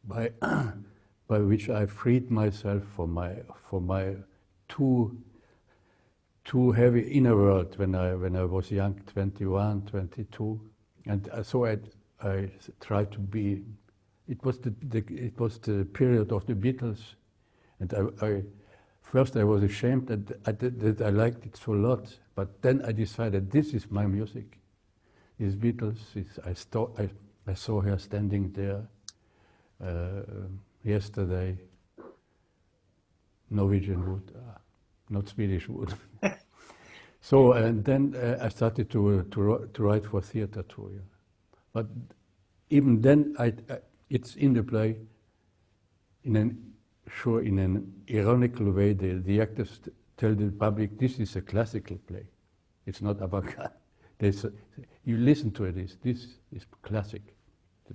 by which I freed myself from my too heavy inner world when I was young, 21, 22, and so I tried to be. It was the period of the Beatles, and first I was ashamed that I liked it so a lot, but then I decided this is my music. These Beatles, I saw her standing there yesterday, Norwegian wood, not Swedish wood. So, and then I started to write for theater too. Yeah. But even then, it's in the play, in an ironical way, the actors tell the public, this is a classical play. It's not avant-garde. You listen to it, this is classic.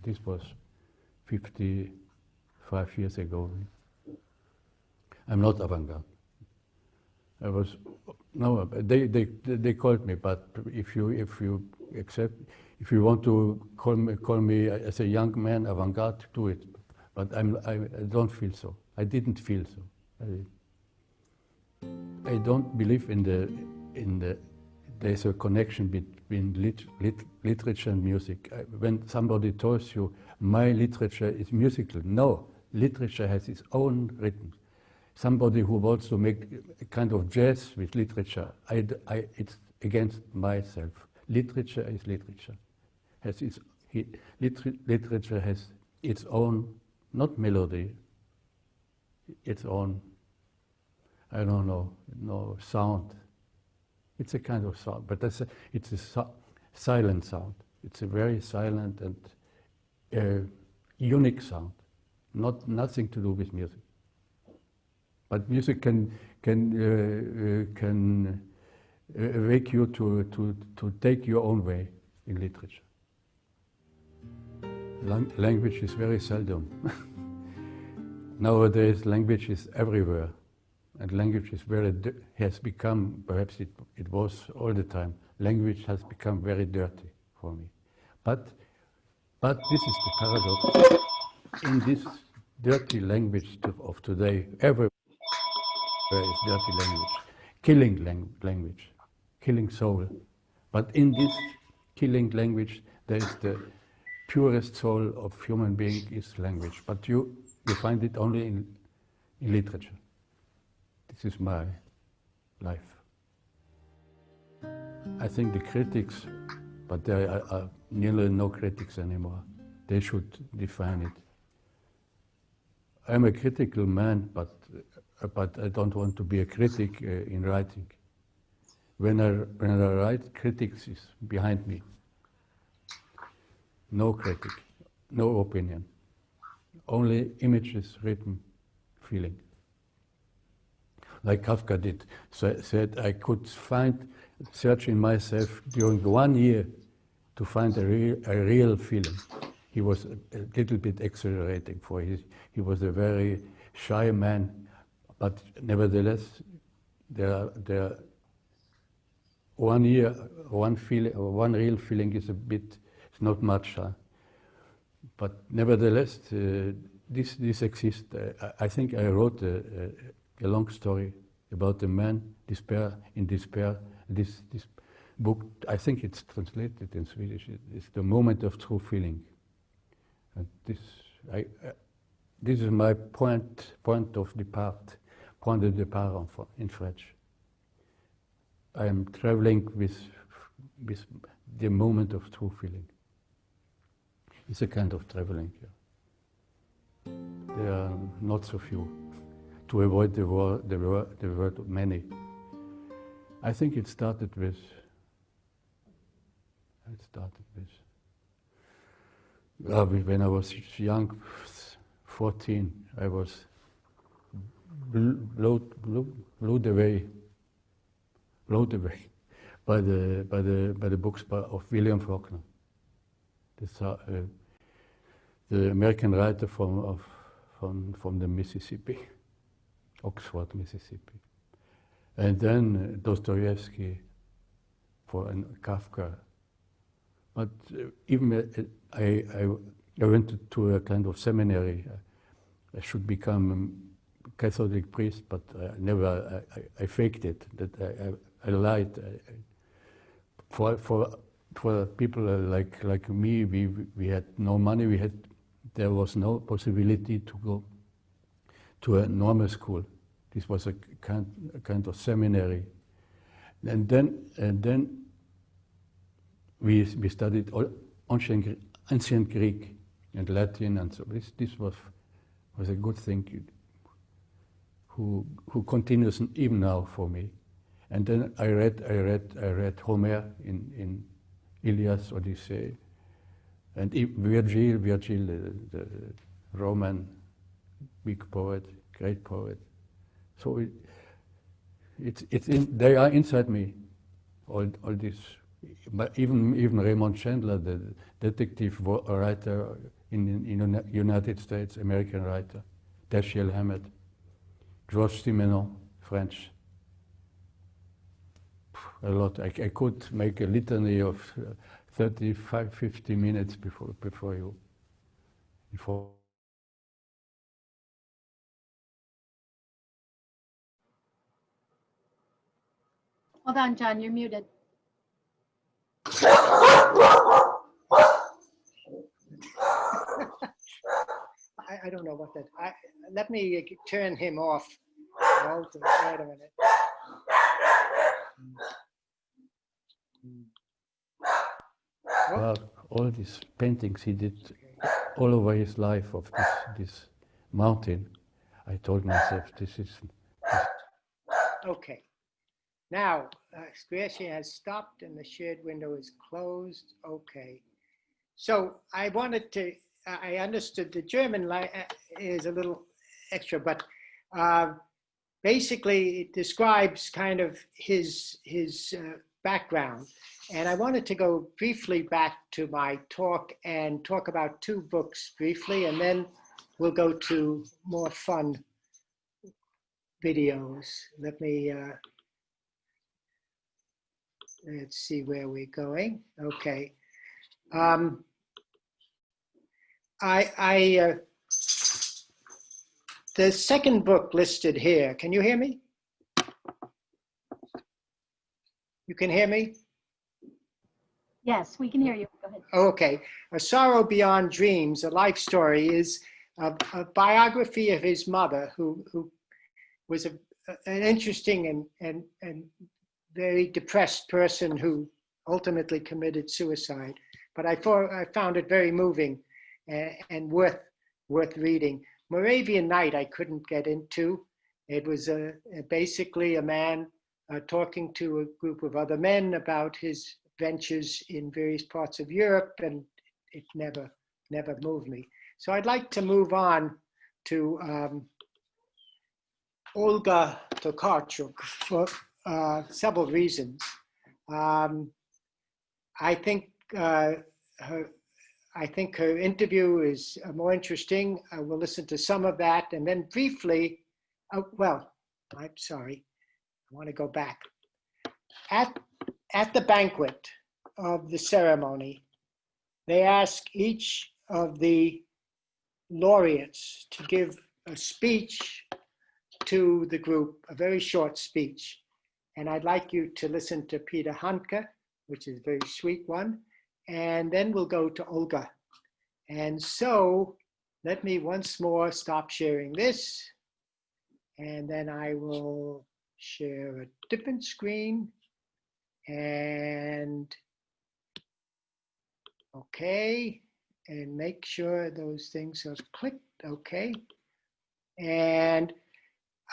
This was 55 years ago. I'm not avant-garde. They called me, but if you want to call me as a young man avant-garde, do it. But I don't feel so. I didn't feel so. I don't believe there's a connection between literature and music. When somebody tells you my literature is musical, no, literature has its own rhythm. Somebody who wants to make a kind of jazz with literature, it's against myself. Literature is literature. Literature has its own, not melody, its own, I don't know, no sound. It's a kind of sound, but it's a silent sound. It's a very silent and unique sound, nothing to do with music. But music can wake you to take your own way in literature. Language is very seldom. Nowadays, language is everywhere, and language has become, perhaps it was all the time, language has become very dirty for me. But this is the paradox. In this dirty language of today, everywhere is dirty language, killing language, killing soul. But in this killing language, there is the purest soul of human being is language. But you find it only in literature. This is my life. I think the critics, but there are nearly no critics anymore. They should define it. I'm a critical man, but I don't want to be a critic in writing. When I write, critics is behind me. No critic, no opinion. Only images, rhythm, feeling. Like Kafka did, said I could search in myself during 1 year to find a real feeling. He was a little bit exaggerating he was a very shy man, but nevertheless, there 1 year, one real feeling is it's not much. But nevertheless, this exists. I think I wrote a long story about a man in despair. This book, I think it's translated in Swedish. It's the moment of true feeling. And this is my point of depart, point de départ in French. I am traveling with the moment of true feeling. It's a kind of traveling here. There are not so few. To avoid the word many. I think it started with. When I was young, 14, I was blown away by the books of William Faulkner, the American writer from the Mississippi, Oxford, Mississippi, and then Dostoevsky, and Kafka. But even I went to a kind of seminary. I should become a Catholic priest, but I faked it. That I lied. For people like me, we had no money. There was no possibility to go to a normal school. This was a kind of seminary, and then we studied ancient Greek and Latin, and so this was a good thing. Who continues even now for me, and then I read Homer in Ilias, Odyssey, and Virgil, the Roman big poet, great poet. So they are inside me, all this. But even Raymond Chandler, the detective writer in United States, American writer, Dashiell Hammett, Georges Simenon, French. A lot. I could make a litany of 35, 50 minutes before you. Hold on, John, you're muted. I don't know what that. Let me turn him off. Wait a minute. Well, all these paintings he did all over his life of this mountain. I told myself this is. Okay. Now, scratching has stopped and the shared window is closed. Okay. So I wanted to. I understood the German is a little extra, but basically it describes kind of his background. And I wanted to go briefly back to my talk and talk about two books briefly, and then we'll go to more fun videos. Let me, let's see where we're going. Okay. The second book listed here, can you hear me? You can hear me? Yes, we can hear you. Go ahead. Okay. A Sorrow Beyond Dreams, a life story, is a biography of his mother, who was an interesting and very depressed person who ultimately committed suicide. But I found it very moving and worth reading. Moravian Night I couldn't get into. It was basically a man talking to a group of other men about his ventures in various parts of Europe, and it never moved me. So I'd like to move on to Olga Tokarchuk for several reasons. I think her interview is more interesting. We'll listen to some of that, and then briefly, well, I'm sorry, I want to go back. At the banquet of the ceremony, they ask each of the laureates to give a speech to the group a very short speech. And I'd like you to listen to Peter Hunker, which is a very sweet one. And then we'll go to Olga. And so let me once more stop sharing this. And then I will share a different screen. And okay. And make sure those things are clicked. Okay. And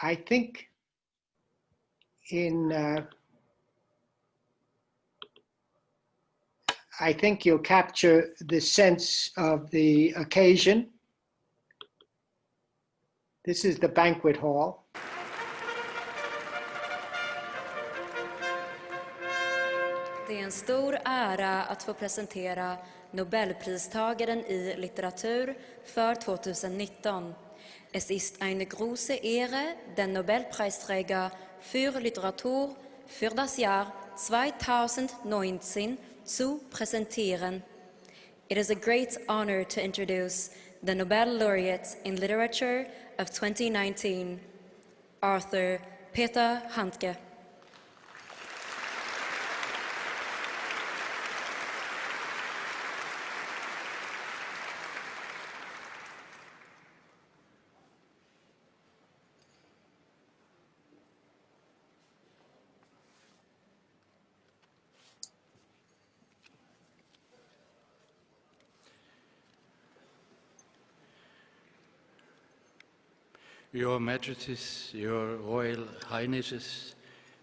I think I think you'll capture the sense of the occasion. This is the banquet hall. Det är en stor ära att få presentera Nobelpristagaren i litteratur för 2019. Es ist eine große Ehre, den Nobelpreisträger für Literatur für das Jahr 2019 zu präsentieren. It is a great honor to introduce the Nobel laureate in literature of 2019, Arthur Peter Hunker. Your Majesties, Your Royal Highnesses,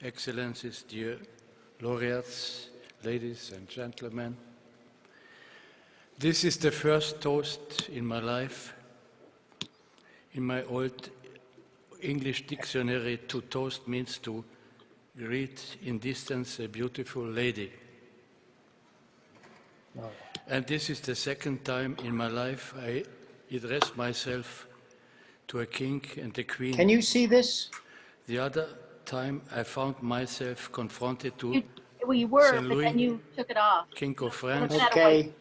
Excellencies, dear laureates, ladies and gentlemen. This is the first toast in my life. In my old English dictionary, to toast means to greet in distance a beautiful lady. And this is the second time in my life I address myself to a king and a queen. Can you see this? The other time I found myself confronted to We were, Saint but Louis, then you took it off. King of France, Okay.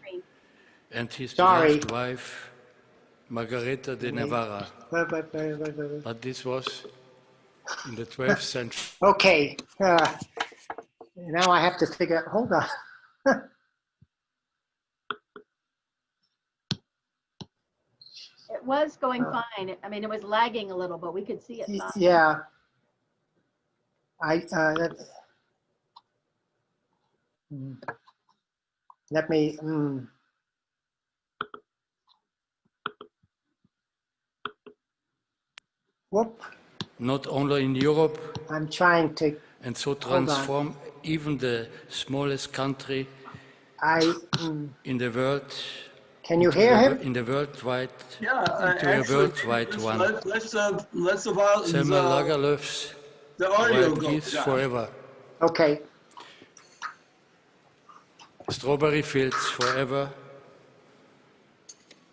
and his Sorry. beloved wife, Margareta de Navarra. But this was in the 12th century. Okay. Now I have to figure, hold on. It was going fine. I mean, it was lagging a little, but we could see it fine. Yeah. Let me, whoop. Not only in Europe, I'm trying to, and so transform even the smallest country in the world. Can you hear him? In the worldwide, Yeah, into a worldwide one. Let's about Selma Lagerlöf's the audio Wild go. Geese Yeah. Forever. Okay. Strawberry fields forever,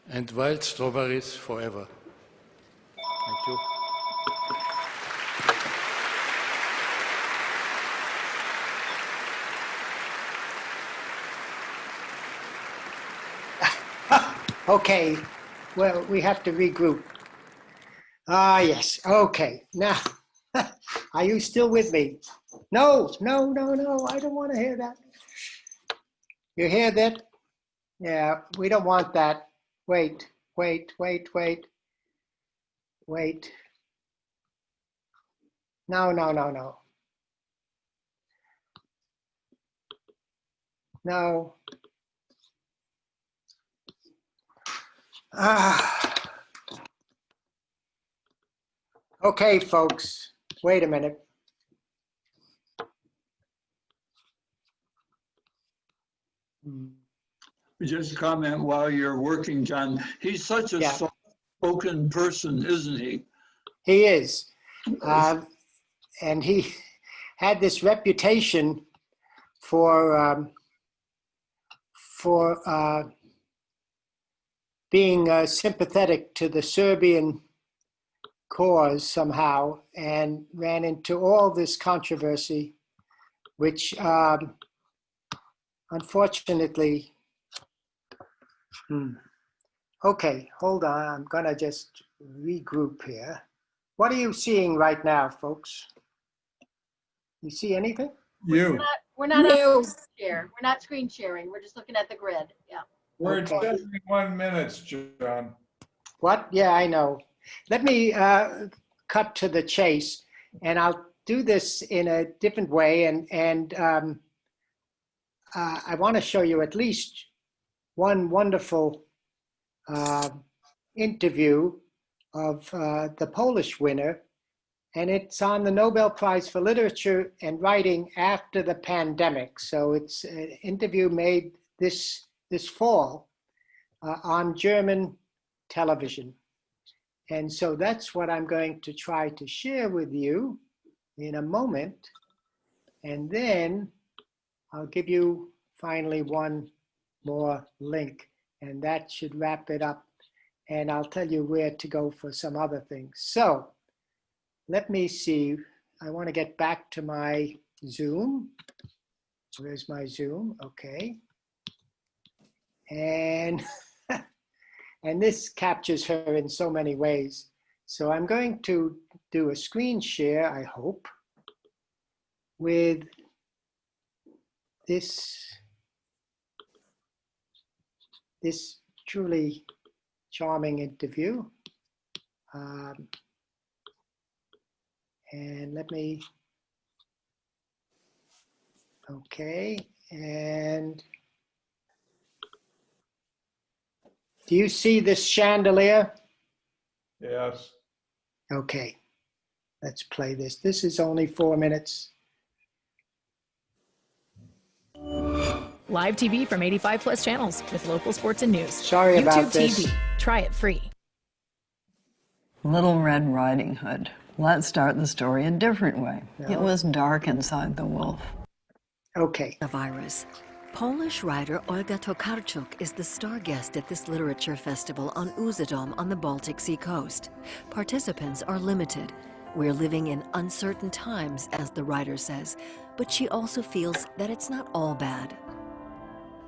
and wild strawberries forever. Thank you. Okay, well, we have to regroup. Ah, yes, okay. Now, are you still with me? No, I don't want to hear that. You hear that? Yeah, we don't want that. Wait. No. No. Okay, folks, wait a minute. Just comment while you're working, John. He's such a soft-spoken person, isn't he? He is. And he had this reputation for being sympathetic to the Serbian cause somehow, and ran into all this controversy, which unfortunately, okay, hold on, I'm gonna just regroup here. What are you seeing right now, folks? You see anything? You, We're not on screen share. We're not screen sharing. We're just looking at the grid. Yeah. we're Okay. at 71 minutes, John. What? Yeah, I know. Let me cut to the chase, and I'll do this in a different way. And I want to show you at least one wonderful interview of the Polish winner, and it's on the Nobel Prize for Literature and Writing after the pandemic. So it's an interview made this fall on German television. And so that's what I'm going to try to share with you in a moment. And then I'll give you finally one more link, and that should wrap it up. And I'll tell you where to go for some other things. So let me see. I want to get back to my Zoom. Where's my Zoom? Okay. And and this captures her in so many ways. So I'm going to do a screen share, I hope, with this truly charming interview. And let me, okay, and do you see this chandelier? Yes. Okay, let's play this. This is only 4 minutes. Live TV from 85 plus channels with local sports and news. Sorry YouTube about this. TV. Try it free. Little Red Riding Hood. Let's start the story a different way. No. It was dark inside the wolf. Okay. The virus. Polish writer Olga Tokarchuk is the star guest at this literature festival on Usedom on the Baltic Sea coast. Participants are limited. We're living in uncertain times, as the writer says, but she also feels that it's not all bad.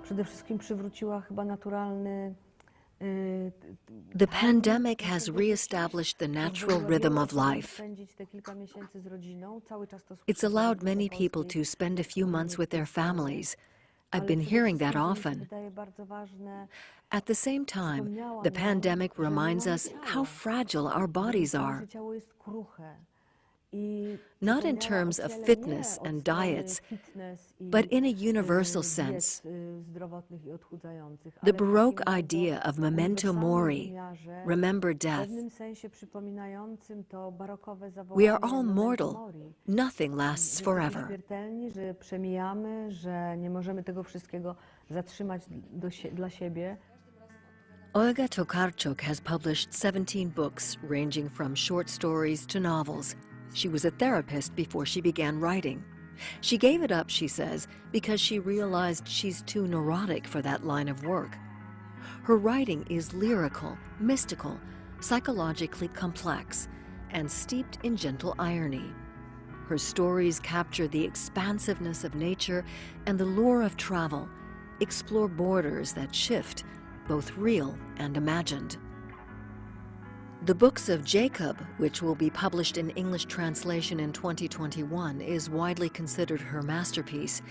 Przede wszystkim przywróciła chyba naturalny. The pandemic has reestablished the natural rhythm of life. It's allowed many people to spend a few months with their families. I've been hearing that often. At the same time, the pandemic reminds us how fragile our bodies are. Not in terms of fitness and diets, but in a universal sense. The Baroque idea of memento mori, remember death. We are all mortal. Nothing lasts forever. Olga Tokarchuk has published 17 books, ranging from short stories to novels. She was a therapist before she began writing. She gave it up, she says, because she realized she's too neurotic for that line of work. Her writing is lyrical, mystical, psychologically complex, and steeped in gentle irony. Her stories capture the expansiveness of nature and the lure of travel, explore borders that shift, both real and imagined. The Books of Jacob, which will be published in English translation in 2021, is widely considered her masterpiece.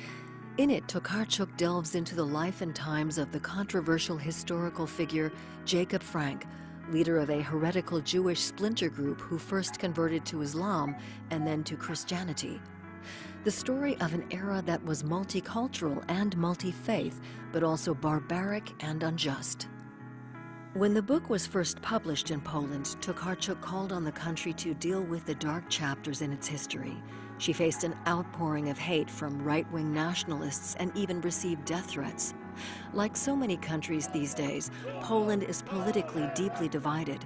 In it, Tokarchuk delves into the life and times of the controversial historical figure Jacob Frank, leader of a heretical Jewish splinter group who first converted to Islam and then to Christianity. The story of an era that was multicultural and multi-faith, but also barbaric and unjust. When the book was first published in Poland, Tokarchuk called on the country to deal with the dark chapters in its history. She faced an outpouring of hate from right-wing nationalists and even received death threats. Like so many countries these days, Poland is politically deeply divided.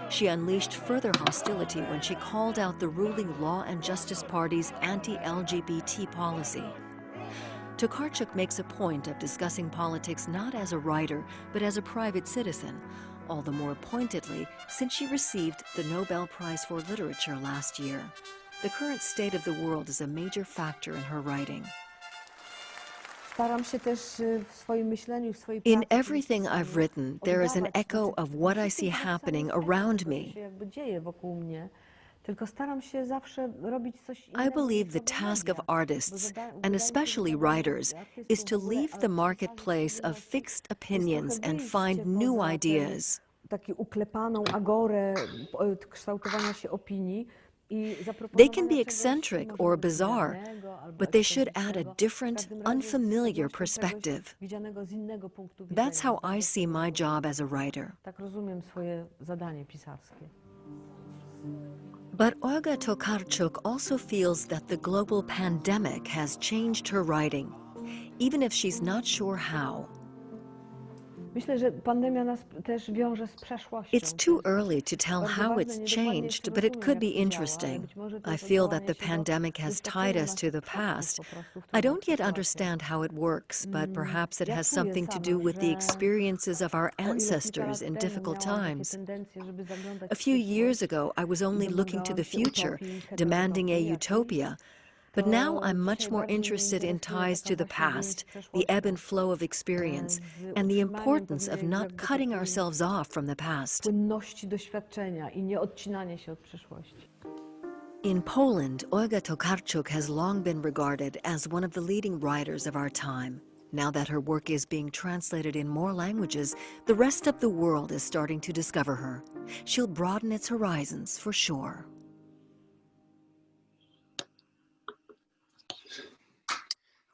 She unleashed further hostility when she called out the ruling Law and Justice Party's anti-LGBT policy. Tokarchuk makes a point of discussing politics not as a writer, but as a private citizen, all the more pointedly since she received the Nobel Prize for Literature last year. The current state of the world is a major factor in her writing. In everything I've written, there is an echo of what I see happening around me. Tylko staram się zawsze robić coś I innego believe niż the robią task of media, bo artists, wydaje and mi się, especially że zadanie writers, artystów is w to ogóle, leave ale the w marketplace pisaniu of książki fixed jest opinions trochę and wyjść find new poza tę ideas. taką uklepaną agorę kształtowania się opinii i They can zaproponowania be czegoś eccentric może or nawet bizarre, innego albo but they should add a ekscentrycznego, w different, każdym razie z unfamiliar pewnością czegoś perspective. widzianego z innego punktu widzenia. That's how z innego I see my punktu job as a widzenia. writer. Tak rozumiem swoje zadanie pisarskie. But Olga Tokarchuk also feels that the global pandemic has changed her writing, even if she's not sure how. Myślę, że pandemia nas też wiąże z przeszłością. It's too early to tell how it's changed, but it could be interesting. I feel that the pandemic has tied us to the past. I don't yet understand how it works, but perhaps it has something to do with the experiences of our ancestors in difficult times. A few years ago, I was only looking to the future, demanding a utopia. But now I'm much more interested in ties to the past, the ebb and flow of experience, and the importance of not cutting ourselves off from the past. Płynności doświadczenia i nie odcinanie się od przeszłości. In Poland, Olga Tokarchuk has long been regarded as one of the leading writers of our time. Now that her work is being translated in more languages, the rest of the world is starting to discover her. She'll broaden its horizons for sure.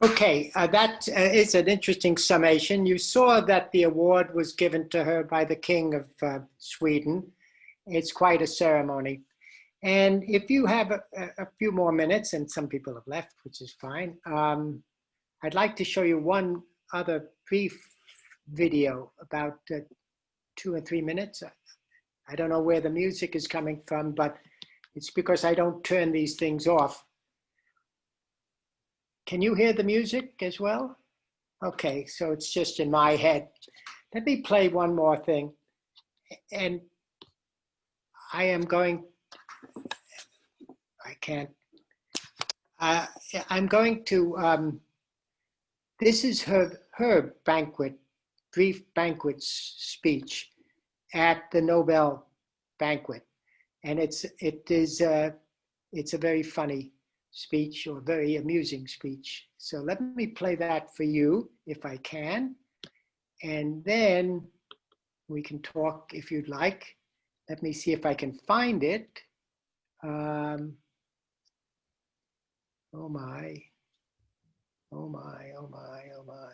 Okay, that is an interesting summation. You saw that the award was given to her by the King of Sweden. It's quite a ceremony. And if you have a few more minutes, and some people have left, which is fine, I'd like to show you one other brief video, about 2 or 3 minutes. I don't know where the music is coming from, but it's because I don't turn these things off. Can you hear the music as well? Okay, so it's just in my head. Let me play one more thing. And I am going, I can't, I'm going to, this is her banquet, brief banquet speech at the Nobel banquet. And it's a very funny speech, or very amusing speech. So let me play that for you if I can. And then we can talk if you'd like. Let me see if I can find it. Oh my, oh my, oh my, oh my.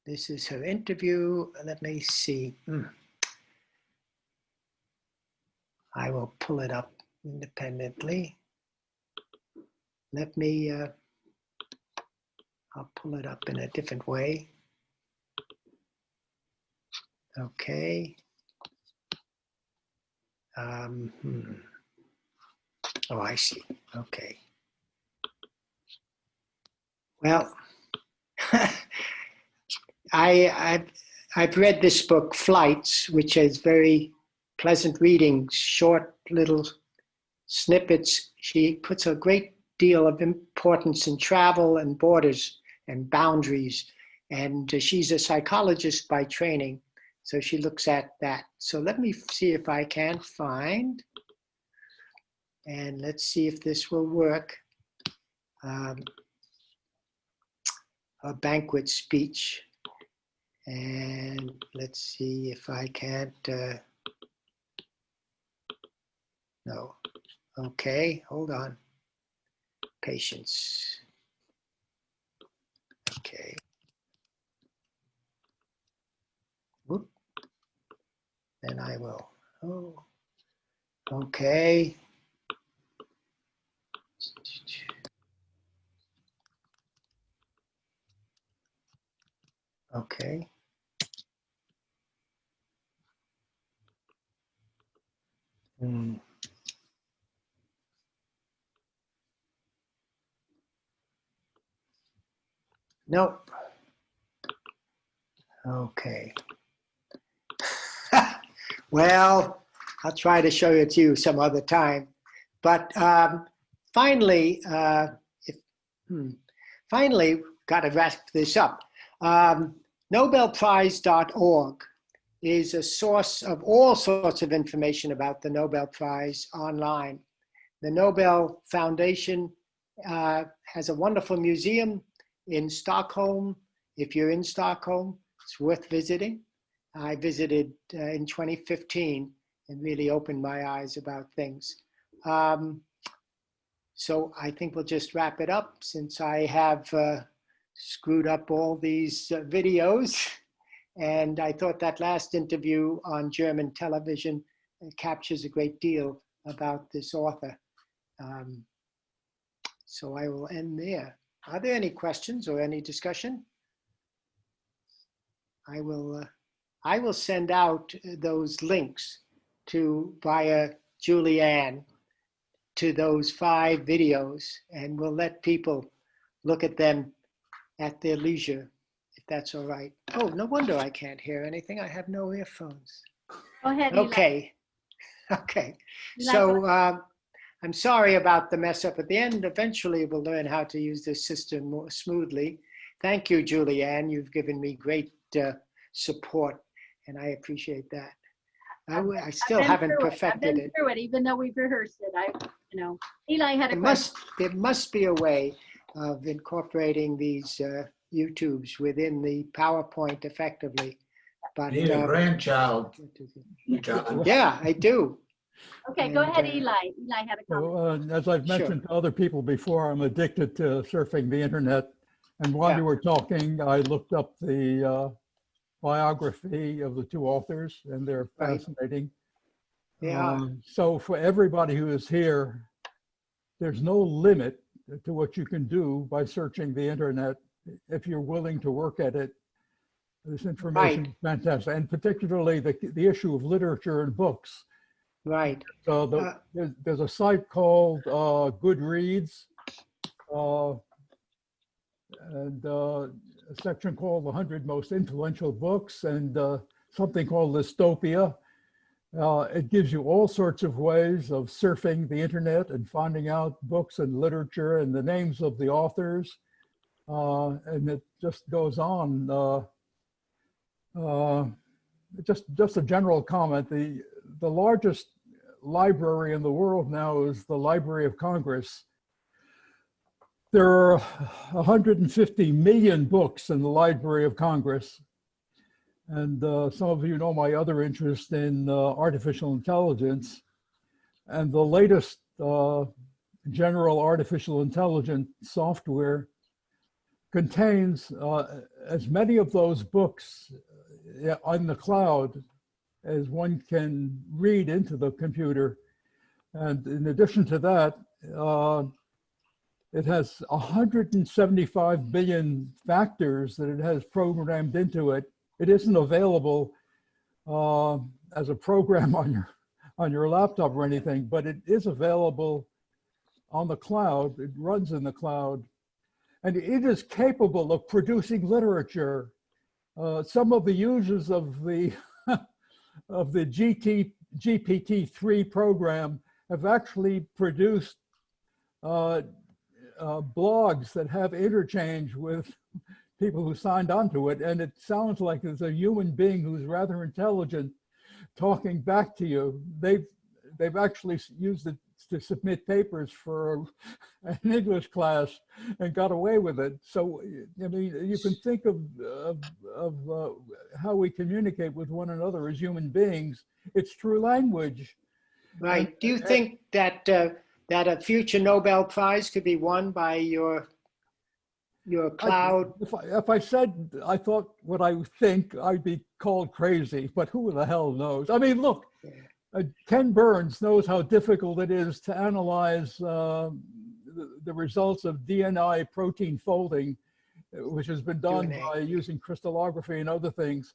This is her interview. Let me see. I will pull it up independently. Let me, I'll pull it up in a different way. Okay. Oh, I see. Okay. Well, I've read this book, Flights, which is very pleasant reading, short little snippets. She puts a great deal of importance in travel and borders and boundaries. And she's a psychologist by training, so she looks at that. So let me see if I can find, and let's see if this will work, a banquet speech. And let's see if I can't, no. Okay, hold on. Patience. Okay. Whoop. Then I will. Oh, okay. Okay. Nope. Okay. Well, I'll try to show it to you some other time. But finally, finally, got to wrap this up. Nobelprize.org is a source of all sorts of information about the Nobel Prize online. The Nobel Foundation has a wonderful museum in Stockholm. If you're in Stockholm, it's worth visiting. I visited in 2015 and really opened my eyes about things. So I think we'll just wrap it up since I have screwed up all these videos. And I thought that last interview on German television captures a great deal about this author. So I will end there. Are there any questions or any discussion? I will send out those links via Julianne to those 5 videos, and we'll let people look at them at their leisure, if that's all right. Oh, no wonder I can't hear anything. I have no earphones. Go ahead, Eli. Okay. Okay. Eli, So I'm sorry about the mess up at the end. Eventually, we'll learn how to use this system more smoothly. Thank you, Julianne. You've given me great support, and I appreciate that. I still haven't perfected I've been through it, even though we've rehearsed it. Eli had a question. There must be a way of incorporating these YouTubes within the PowerPoint effectively. But you need a grandchild, John. Yeah, I do. Okay, go ahead, Eli. Eli had a comment. As I've mentioned to other people before, I'm addicted to surfing the internet. And while you were talking, I looked up the biography of the 2 authors, and they're fascinating. Yeah. So for everybody who is here, there's no limit to what you can do by searching the internet if you're willing to work at it. This information is fantastic, and particularly the issue of literature and books. Right. So there's a site called Goodreads, and a section called 100 Most Influential Books, and something called Listopia. It gives you all sorts of ways of surfing the internet and finding out books and literature and the names of the authors. And it just goes on. Just a general comment. The largest library in the world now is the Library of Congress. There are 150 million books in the Library of Congress. And some of you know my other interest in artificial intelligence. And the latest general artificial intelligence software contains as many of those books on the cloud as one can read into the computer. And in addition to that, it has 175 billion factors that it has programmed into it. It isn't available as a program on your laptop or anything, but it is available on the cloud. It runs in the cloud, and it is capable of producing literature. Some of the users of the of the GPT-3 program have actually produced blogs that have interchange with people who signed onto it, and it sounds like there's a human being who's rather intelligent talking back to you. They've actually used it to submit papers for an English class and got away with it. So, I mean, you can think of how we communicate with one another as human beings. It's through language. Right. Do you think that that a future Nobel Prize could be won by your cloud? If I said I thought what I think, I'd be called crazy, but who the hell knows? I mean, look, Ken Burns knows how difficult it is to analyze the results of DNA protein folding, which has been done by using crystallography and other things.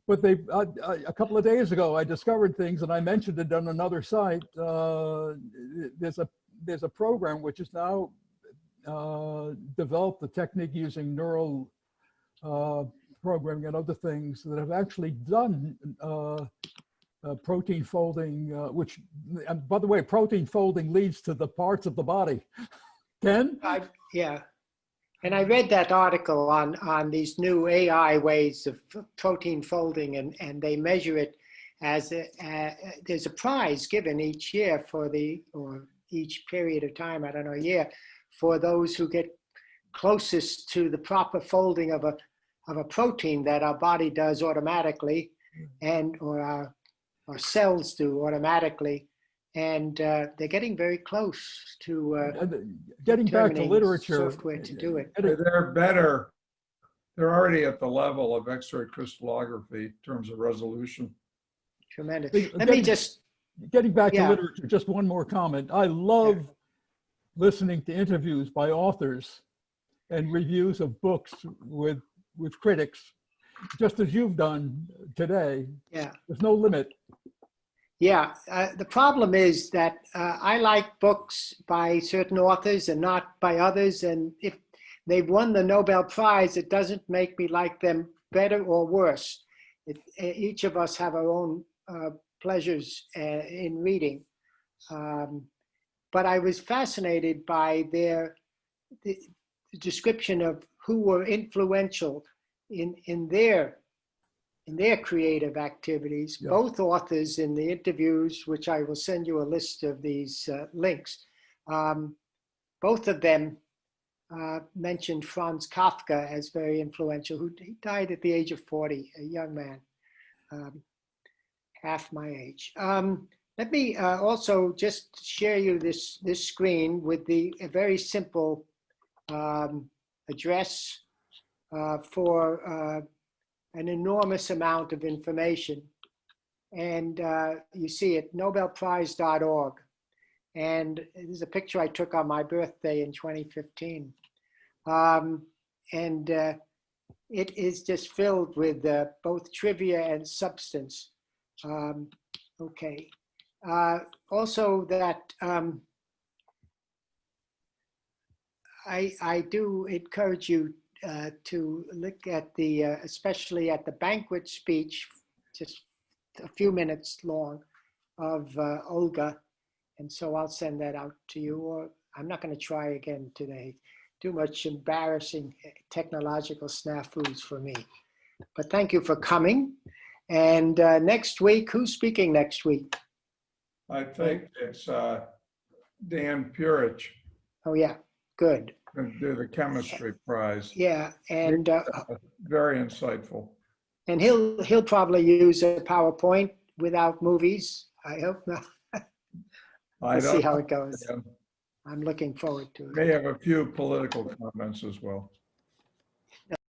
But a couple of days ago, I discovered things, and I mentioned it on another site. There's a program which is now developed the technique using neural programming and other things that have actually done protein folding, which, and by the way, protein folding leads to the parts of the body. Ken? Yeah. And I read that article on these new AI ways of protein folding, and they measure it as there's a prize given each year or each period of time, I don't know, year, for those who get closest to the proper folding of a protein that our body does automatically, or our cells do automatically. And they're getting very close to getting back to literature. Software to do it. They're better. They're already at the level of X-ray crystallography in terms of resolution. Tremendous. Getting back to literature, just one more comment. I love listening to interviews by authors and reviews of books with critics, just as you've done today. Yeah. There's no limit. Yeah, the problem is that I like books by certain authors and not by others. And if they've won the Nobel Prize, it doesn't make me like them better or worse. Each of us have our own pleasures in reading. But I was fascinated by the description of who were influential in their creative activities. Yeah. Both authors in the interviews, which I will send you a list of these links, both of them mentioned Franz Kafka as very influential, he died at the age of 40, a young man, half my age. Let me also just share you this screen with a very simple address for an enormous amount of information. And you see it, nobelprize.org. And there's a picture I took on my birthday in 2015. It is just filled with both trivia and substance. Okay. Also that I do encourage you to look at especially at the banquet speech, just a few minutes long, of Olga. And so I'll send that out to you, or I'm not going to try again today. Too much embarrassing technological snafus for me. But thank you for coming. And next week, who's speaking next week? I think it's Dan Purich. Oh yeah, good. Going to do the chemistry prize. Yeah, and very insightful. And he'll probably use a PowerPoint without movies. I hope not. We'll see how it goes. I'm looking forward to it. May have a few political comments as well.